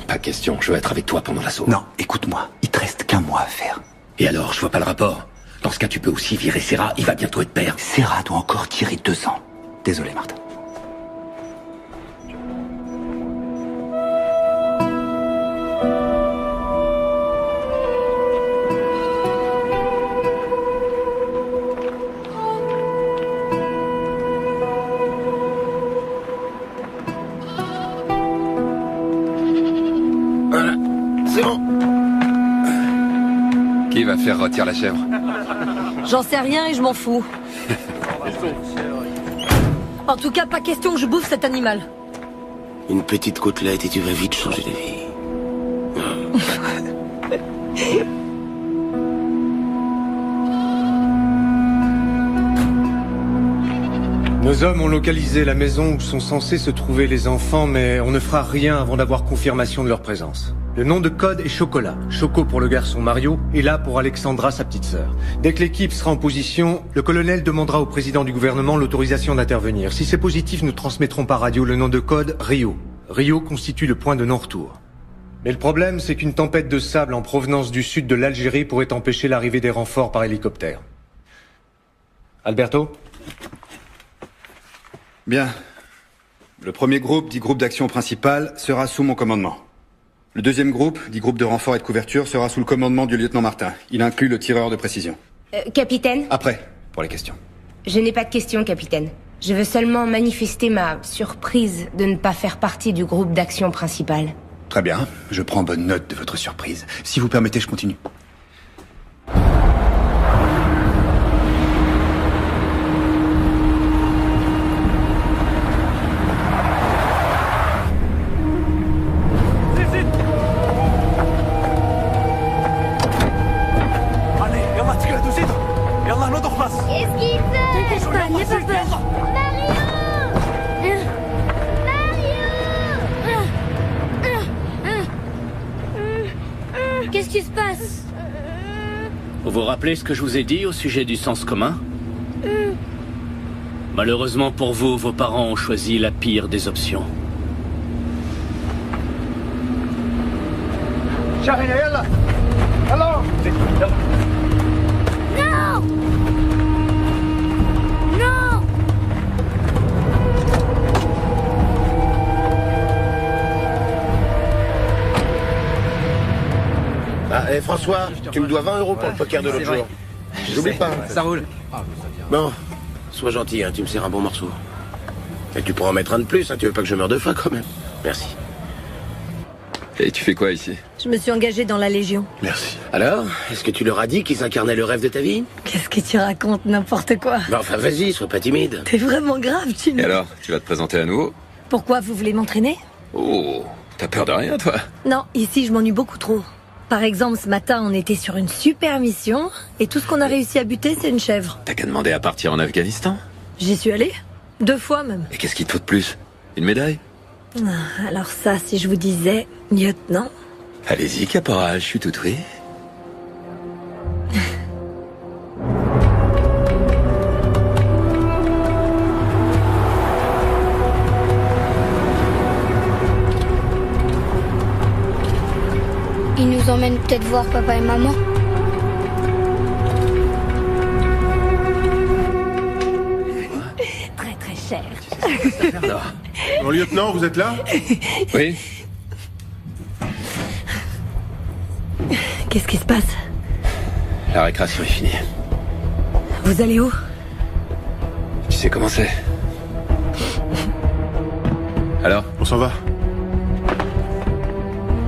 Pas question, je veux être avec toi pendant l'assaut.
Non, écoute-moi, il te reste qu'un mois à faire.
Et alors, je vois pas le rapport. Dans ce cas, tu peux aussi virer Serra, il va bientôt être père.
Serra doit encore tirer 2 ans. Désolé, Martin.
Qui va faire rôtir la chèvre?
J'en sais rien et je m'en fous. En tout cas, pas question que je bouffe cet animal.
Une petite côtelette et tu vas vite changer de vie.
Nos hommes ont localisé la maison où sont censés se trouver les enfants, mais on ne fera rien avant d'avoir confirmation de leur présence. Le nom de code est Chocolat. Choco pour le garçon Mario, et là pour Alexandra, sa petite sœur. Dès que l'équipe sera en position, le colonel demandera au président du gouvernement l'autorisation d'intervenir. Si c'est positif, nous transmettrons par radio le nom de code Rio. Rio constitue le point de non-retour. Mais le problème, c'est qu'une tempête de sable en provenance du sud de l'Algérie pourrait empêcher l'arrivée des renforts par hélicoptère. Alberto?
Bien. Le premier groupe, dit groupe d'action principal, sera sous mon commandement. Le deuxième groupe, dit groupe de renfort et de couverture, sera sous le commandement du lieutenant Martin. Il inclut le tireur de précision.
Capitaine?
Après, pour les questions.
Je n'ai pas de questions, capitaine. Je veux seulement manifester ma surprise de ne pas faire partie du groupe d'action principal.
Très bien, je prends bonne note de votre surprise. Si vous permettez, je continue.
Qu'est-ce qui se passe?
Vous vous rappelez ce que je vous ai dit au sujet du sens commun? Malheureusement pour vous, vos parents ont choisi la pire des options.
Non! Non!
Ah, et François, tu me dois 20 € pour le poker de l'autre jour. J'oublie pas.
Ça roule.
Bon, sois gentil, hein, tu me sers un bon morceau. Et tu pourras en mettre un de plus, hein, tu veux pas que je meure de faim quand même. Merci.
Et tu fais quoi ici?
Je me suis engagée dans la Légion.
Merci. Alors, est-ce que tu leur as dit qu'ils incarnaient le rêve de ta vie?
Qu'est-ce que tu racontes? N'importe quoi.
Bah enfin, vas-y, sois pas timide.
T'es vraiment grave, tu
Et alors, tu vas te présenter à nouveau?
Pourquoi vous voulez m'entraîner?
Oh, t'as peur de rien, toi?
Non, ici je m'ennuie beaucoup trop. Par exemple, ce matin, on était sur une super mission, et tout ce qu'on a réussi à buter, c'est une chèvre.
T'as qu'à demander à partir en Afghanistan?
J'y suis allée. 2 fois même.
Et qu'est-ce qu'il te faut de plus? Une médaille?
Alors ça, si je vous disais, lieutenant.
Allez-y, caporal, je suis tout oui.
Il nous emmène peut-être voir papa et maman.
Très très cher.
Mon lieutenant, vous êtes là?
Oui.
Qu'est-ce qui se passe?
La récréation est finie.
Vous allez où?
Tu sais comment c'est. Alors?
On s'en va.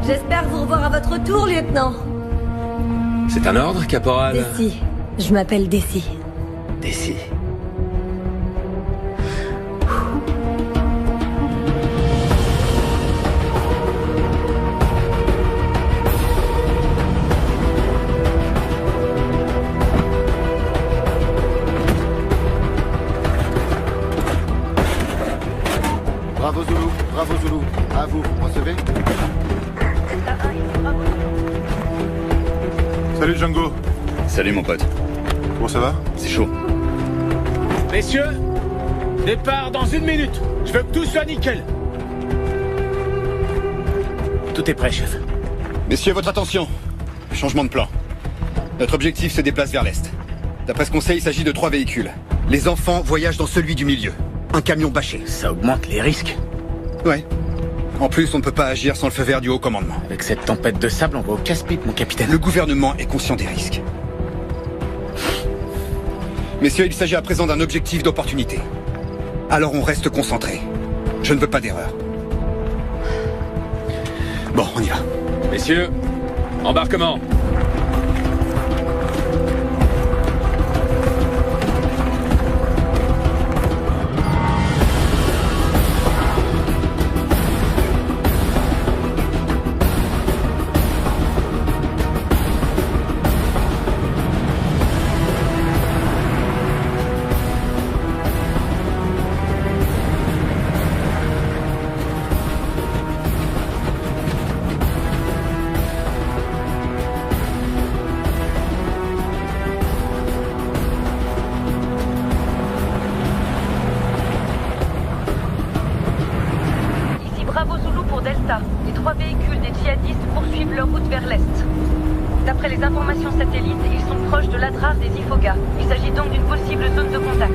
J'espère vous revoir à votre tour, lieutenant.
C'est un ordre, caporal?
Desi. Je m'appelle Desi.
d'ici.
Bravo Zulu, bravo Zulu. À vous, recevez.
Salut Django.
Salut mon pote.
Comment ça va?
C'est chaud.
Messieurs, départ dans 1 minute. Je veux que tout soit nickel. Tout est prêt, chef.
Messieurs, votre attention. Changement de plan. Notre objectif se déplace vers l'est. D'après ce qu'on sait, il s'agit de 3 véhicules. Les enfants voyagent dans celui du milieu. Un camion bâché.
Ça augmente les risques.
Ouais. En plus, on ne peut pas agir sans le feu vert du haut commandement.
Avec cette tempête de sable, on va au casse-pipe, mon capitaine.
Le gouvernement est conscient des risques. Messieurs, il s'agit à présent d'un objectif d'opportunité. Alors on reste concentré. Je ne veux pas d'erreur. Bon, on y va.
Messieurs, embarquement.
Bravo Zulu pour Delta. Les 3 véhicules des djihadistes poursuivent leur route vers l'est. D'après les informations satellites, ils sont proches de l'Adrar des Ifoga. Il s'agit donc d'une possible zone de contact.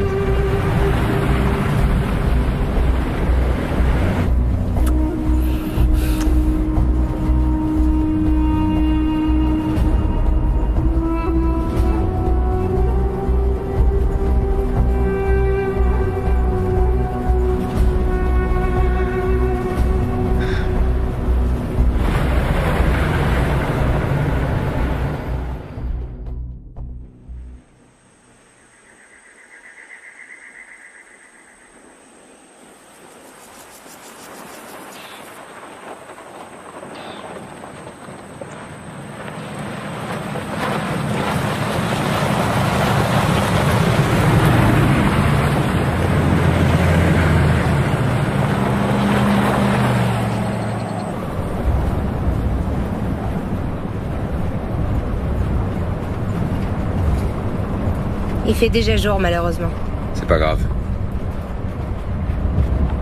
Il fait déjà jour, malheureusement.
C'est pas grave.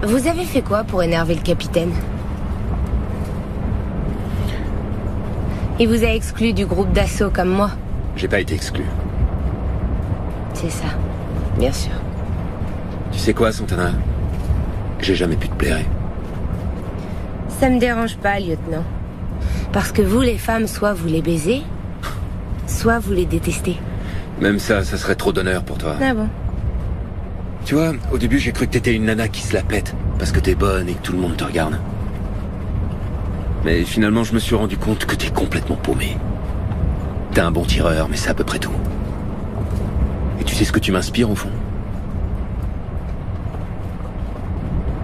Vous avez fait quoi pour énerver le capitaine? Il vous a exclu du groupe d'assaut comme moi.
J'ai pas été exclu.
C'est ça, bien sûr.
Tu sais quoi, Santana? J'ai jamais pu te plaire.
Ça me dérange pas, lieutenant. Parce que vous, les femmes, soit vous les baisez, soit vous les détestez.
Même ça serait trop d'honneur pour toi.
Ah bon?
Tu vois, au début j'ai cru que t'étais une nana qui se la pète, parce que t'es bonne et que tout le monde te regarde. Mais finalement je me suis rendu compte que t'es complètement paumé. T'es un bon tireur, mais c'est à peu près tout. Et tu sais ce que tu m'inspires au fond?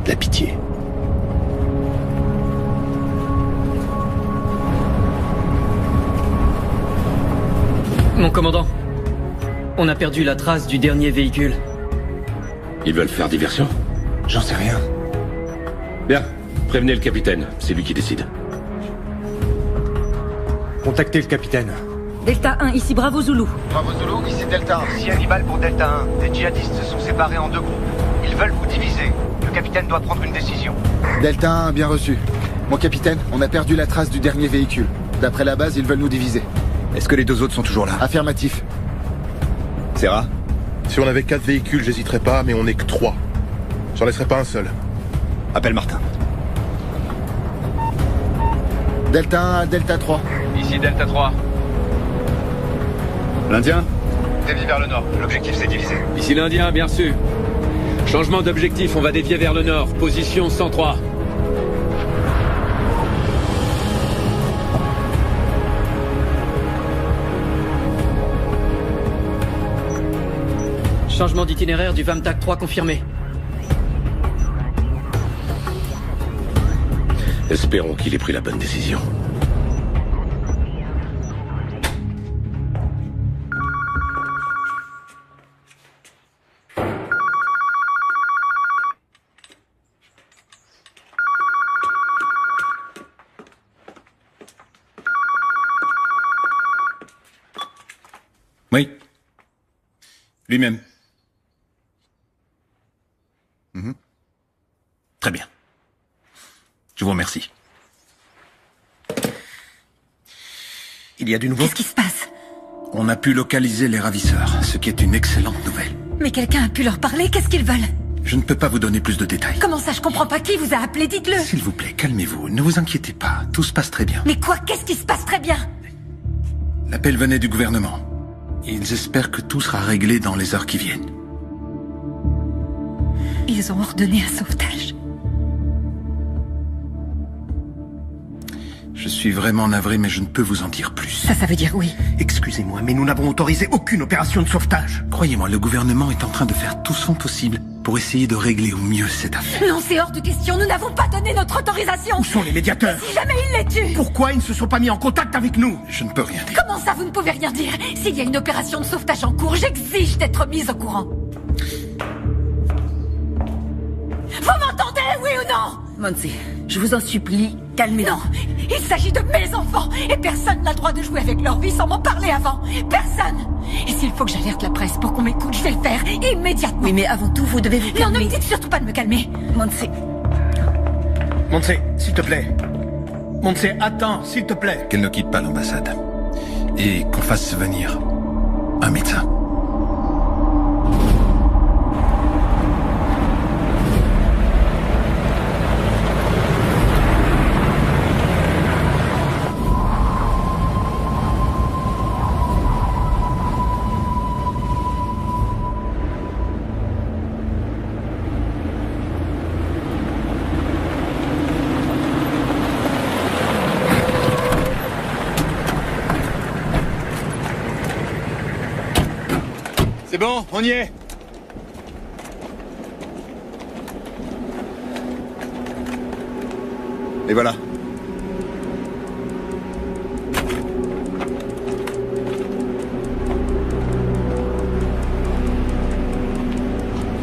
De la pitié.
Mon commandant, on a perdu la trace du dernier véhicule.
Ils veulent faire diversion?
J'en sais rien.
Bien, prévenez le capitaine, c'est lui qui décide.
Contactez le capitaine.
Delta 1, ici Bravo Zulu.
Bravo Zulu, ici Delta 1.
Ici Hannibal pour Delta 1. Des djihadistes se sont séparés en 2 groupes. Ils veulent vous diviser. Le capitaine doit prendre une décision.
Delta 1, bien reçu. Mon capitaine, on a perdu la trace du dernier véhicule. D'après la base, ils veulent nous diviser.
Est-ce que les 2 autres sont toujours là?
Affirmatif.
Serra?
Si on avait 4 véhicules, j'hésiterais pas, mais on n'est que 3. J'en laisserai pas un seul.
Appelle Martin.
Delta 1 à Delta 3.
Ici Delta 3.
L'Indien?
Dévie vers le nord. L'objectif c'est divisé.
Ici l'Indien, bien sûr. Changement d'objectif, on va dévier vers le nord. Position 103.
Changement d'itinéraire du Vamtac 3 confirmé.
Espérons qu'il ait pris la bonne décision.
Oui. Lui-même. Très bien. Je vous remercie. Il y a du nouveau.
Qu'est-ce qui se passe?
On a pu localiser les ravisseurs, ce qui est une excellente nouvelle.
Mais quelqu'un a pu leur parler? Qu'est-ce qu'ils veulent?
Je ne peux pas vous donner plus de détails.
Comment ça, je comprends pas. Qui vous a appelé? Dites-le.
S'il vous plaît, calmez-vous. Ne vous inquiétez pas. Tout se passe très bien.
Mais quoi? Qu'est-ce qui se passe très bien?
L'appel venait du gouvernement. Ils espèrent que tout sera réglé dans les heures qui viennent.
Ils ont ordonné un sauvetage.
Je suis vraiment navré, mais je ne peux vous en dire plus.
Ça veut dire oui.
Excusez-moi, mais nous n'avons autorisé aucune opération de sauvetage.
Croyez-moi, le gouvernement est en train de faire tout son possible pour essayer de régler au mieux cette affaire.
Non, c'est hors de question. Nous n'avons pas donné notre autorisation.
Où sont les médiateurs?
Si jamais ils les tuent.
Pourquoi ils ne se sont pas mis en contact avec nous?
Je ne peux rien dire.
Comment ça, vous ne pouvez rien dire? S'il y a une opération de sauvetage en cours, j'exige d'être mise au courant. Vous m'entendez, oui ou non?
Monty, je vous en supplie, calmez-vous.
Non, il s'agit de mes enfants et personne n'a le droit de jouer avec leur vie sans m'en parler avant. Personne. Et s'il faut que j'alerte la presse pour qu'on m'écoute, je vais le faire immédiatement.
Oui, mais avant tout, vous devez vous calmer.
Non, ne me dites surtout pas de me calmer.
Monty.
Monty, s'il te plaît. Monty, attends, s'il te plaît.
Qu'elle ne quitte pas l'ambassade. Et qu'on fasse venir un médecin.
C'est bon, on y est. Et voilà.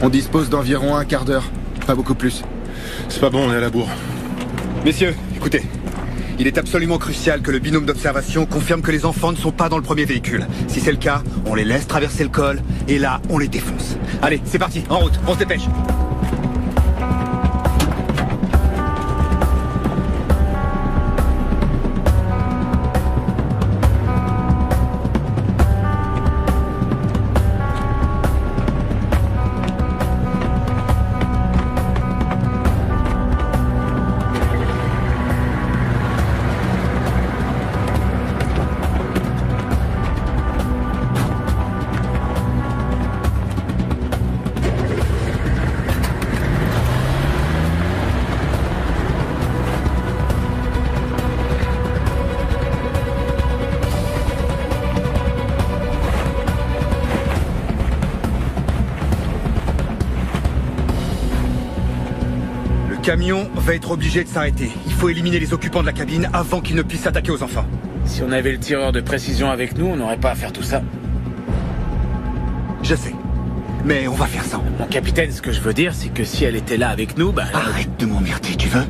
On dispose d'environ un quart d'heure, pas beaucoup plus.
C'est pas bon, on est à la bourre.
Messieurs, écoutez. Il est absolument crucial que le binôme d'observation confirme que les enfants ne sont pas dans le premier véhicule. Si c'est le cas, on les laisse traverser le col, et là, on les défonce. Allez, c'est parti, en route, on se dépêche. Le camion va être obligé de s'arrêter. Il faut éliminer les occupants de la cabine avant qu'ils ne puissent s'attaquer aux enfants.
Si on avait le tireur de précision avec nous, on n'aurait pas à faire tout ça.
Je sais. Mais on va faire ça.
Mon capitaine, ce que je veux dire, c'est que si elle était là avec nous, bah...
Arrête de m'emmerder, tu veux?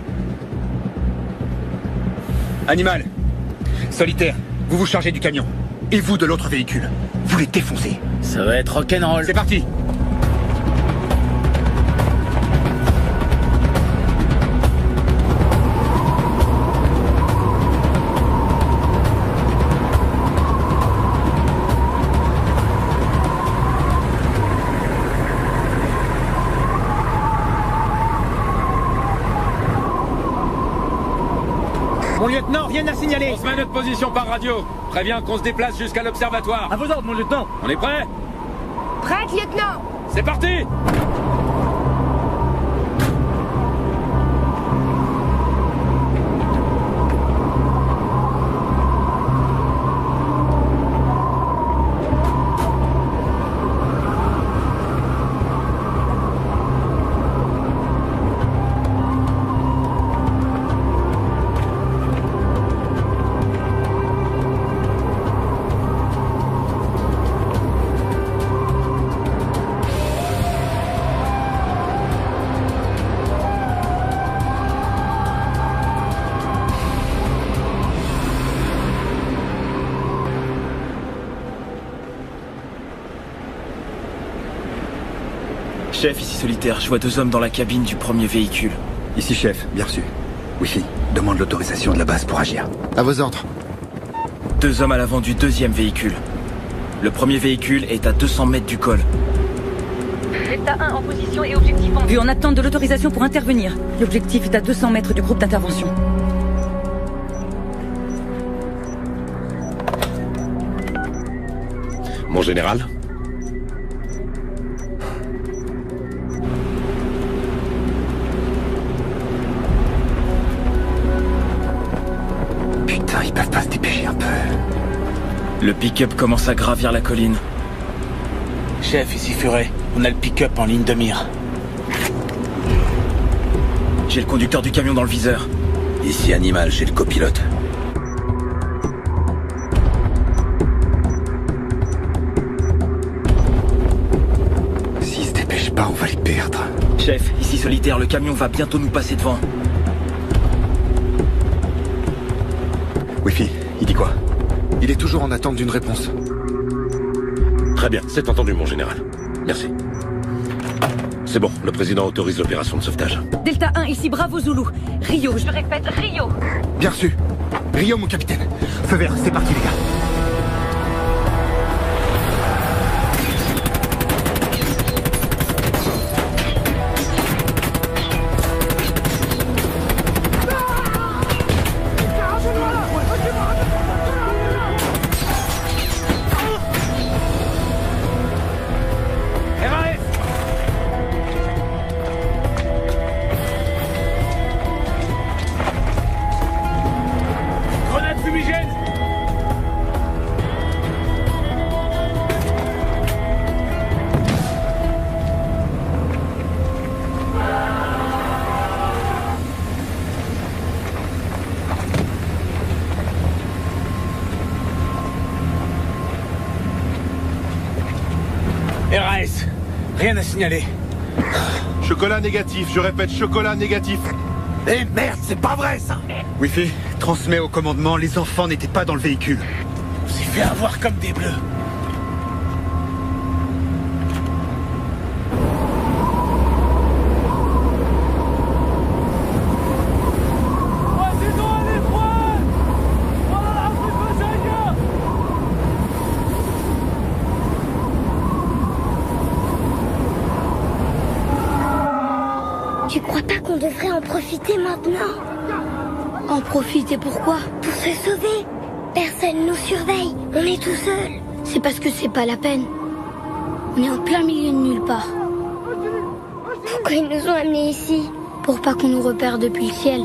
Animal, Solitaire, vous vous chargez du camion. Et vous de l'autre véhicule. Vous les défoncez.
Ça va être rock'n'roll.
C'est parti.
Mon lieutenant, rien à signaler.
On se met notre position par radio. Préviens qu'on se déplace jusqu'à l'observatoire.
À vos ordres, mon lieutenant.
On est prêt?
Prête, lieutenant.
C'est parti!
Chef, ici Solitaire, je vois 2 hommes dans la cabine du premier véhicule.
Ici chef, bien reçu. Wi-Fi, demande l'autorisation de la base pour agir.
À vos ordres.
2 hommes à l'avant du 2e véhicule. Le premier véhicule est à 200 mètres du col.
Delta 1 en position et objectif en vue.
En attente de l'autorisation pour intervenir. L'objectif est à 200 mètres du groupe d'intervention.
Mon général?
Putain, ils peuvent pas se dépêcher un peu.
Le pick-up commence à gravir la colline.
Chef, ici Furet. On a le pick-up en ligne de mire.
J'ai le conducteur du camion dans le viseur.
Ici Animal, chez le copilote.
S'ils se dépêchent pas, on va les perdre.
Chef, ici Solitaire, le camion va bientôt nous passer devant.
Wi-Fi, il dit quoi?
Il est toujours en attente d'une réponse.
Très bien, c'est entendu, mon général. Merci. C'est bon, le président autorise l'opération de sauvetage.
Delta 1, ici Bravo Zulu. Rio,
Je répète, Rio.
Bien reçu. Rio, mon capitaine.
Feu vert, c'est parti les gars.
Grenade fumigène.
RAS, rien à signaler.
Chocolat négatif, je répète, chocolat négatif.
Eh merde, c'est pas vrai ça!
Wi-Fi, transmets au commandement, les enfants n'étaient pas dans le véhicule.
On s'est fait avoir comme des bleus.
Tu crois pas qu'on devrait en profiter maintenant? En profiter pourquoi? Pour se sauver. Personne nous surveille, on est tout seul. C'est parce que c'est pas la peine. On est en plein milieu de nulle part. Pourquoi ils nous ont amenés ici? Pour pas qu'on nous repère depuis le ciel.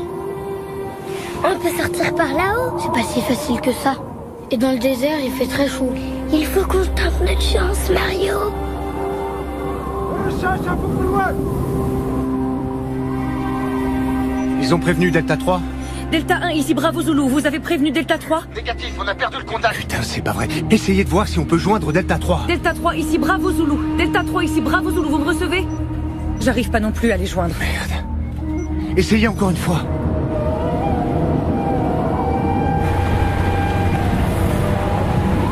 On peut sortir par là-haut. C'est pas si facile que ça. Et dans le désert, il fait très chaud. Il faut qu'on tente notre chance, Mario.
Ils ont prévenu Delta 3?
Delta 1, ici Bravo Zulu. Vous avez prévenu Delta 3?
Négatif, on a perdu le contact.
Putain, c'est pas vrai. Essayez de voir si on peut joindre Delta 3.
Delta 3, ici Bravo Zulu. Delta 3, ici Bravo Zulu. Vous me recevez? J'arrive pas non plus à les joindre.
Merde. Essayez encore une fois.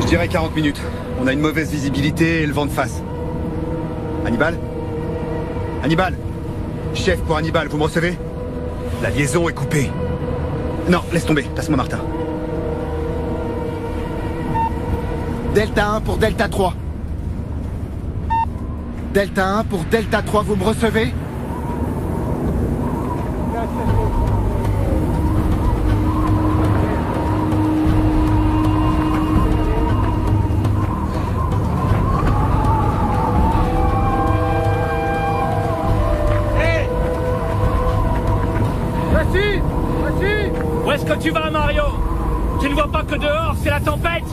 Je dirais 40 minutes. On a une mauvaise visibilité et le vent de face. Hannibal? Hannibal? Chef pour Hannibal, vous me recevez? La liaison est coupée. Non, laisse tomber, passe-moi Martin.
Delta 1 pour Delta 3. Delta 1 pour Delta 3, vous me recevez?
Où est-ce que tu vas, Mario? Tu ne vois pas que dehors, c'est la tempête?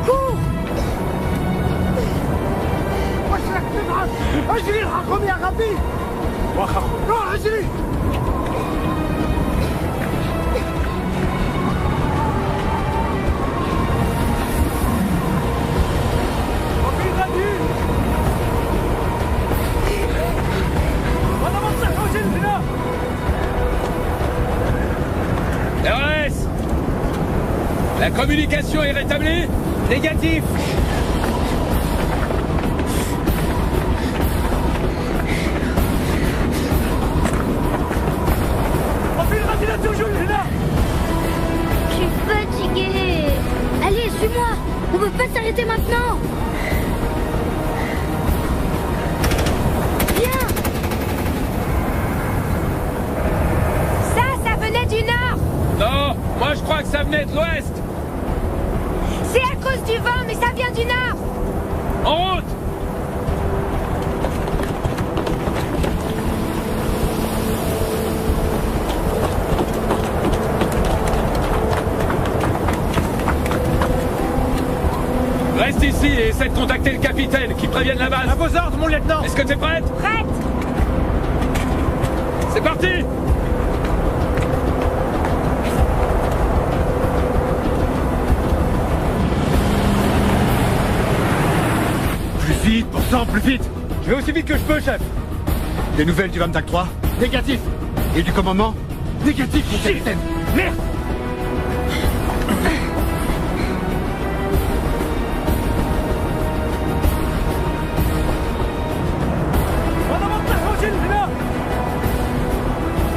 Cours! Agili, reviens rapide! Non, Agili!
RS! La communication est rétablie?
Négatif.
peut pas s'arrêter maintenant. Viens.
Ça venait du nord.
Non, moi je crois que ça venait de l'ouest.
C'est à cause du vent, mais ça vient du nord.
En route. Reste ici et essaie de contacter le capitaine, qui prévienne la base.
À vos ordres, mon lieutenant.
Est-ce que t'es prête?
Prête.
C'est parti.
Plus vite, pour sang, plus vite.
Je vais aussi vite que je peux, chef.
Des nouvelles du 23
Négatif.
Et du commandement?
Négatif, mon capitaine. Merde.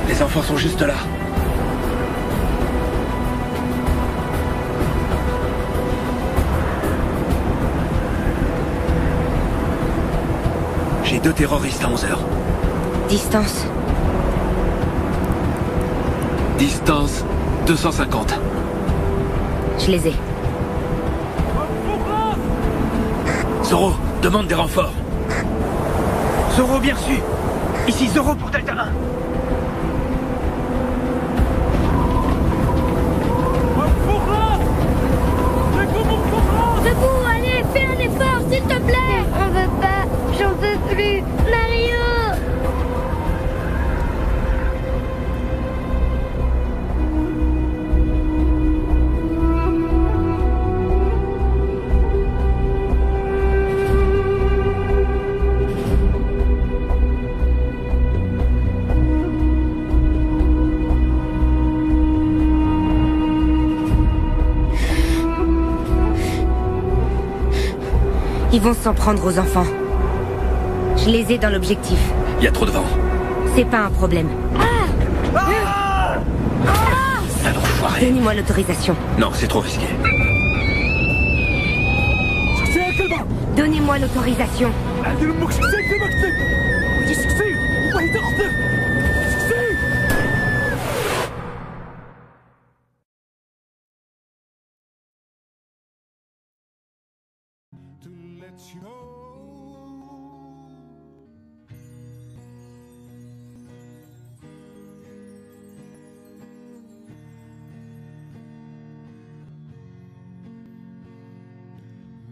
Les enfants sont juste là. J'ai 2 terroristes à 11h.
Distance.
Distance 250.
Je les ai.
Zoro, demande des renforts. Zoro, bien reçu. Ici Zoro pour Delta 1.
Debout, allez, fais un effort, s'il te plaît. On veut pas, j'en peux plus. Mario.
Ils vont s'en prendre aux enfants. Je les ai dans l'objectif.
Il y a trop de vent.
C'est pas un problème.
Sale enfoiré.
Donnez-moi l'autorisation.
Non, c'est trop risqué.
Donnez-moi l'autorisation.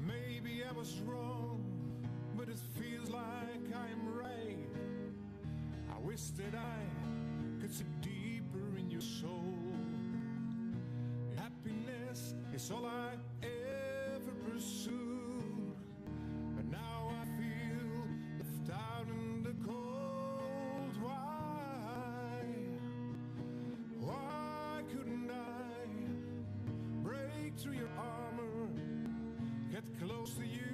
Maybe I was wrong, but it feels like I'm right. I wish that I could see deeper in your soul. Happiness is all I ever pursued, but now I feel left out in the cold. Why couldn't I break through your armor, get close to you?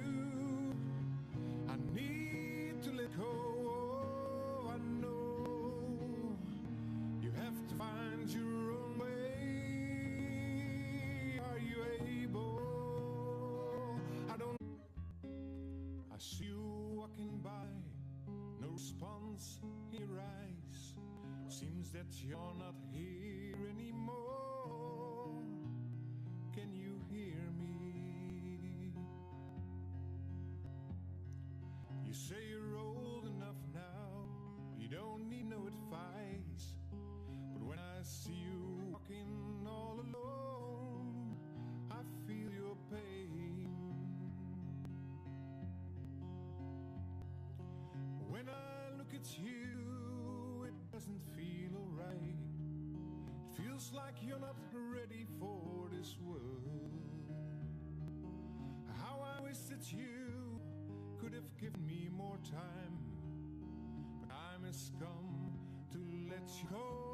I need to let go. I know you have to find your own way. Are you able? I don't. I see you walking by, no response in your eyes. Seems that you're not here anymore. Can you hear me? You say you're old enough now, you don't need no advice. But when I see you walking all alone, I feel your pain. When I look at you, it doesn't feel alright. It feels like you're not ready for this world. How I wish that you could have given me more time, but time has come to let you go.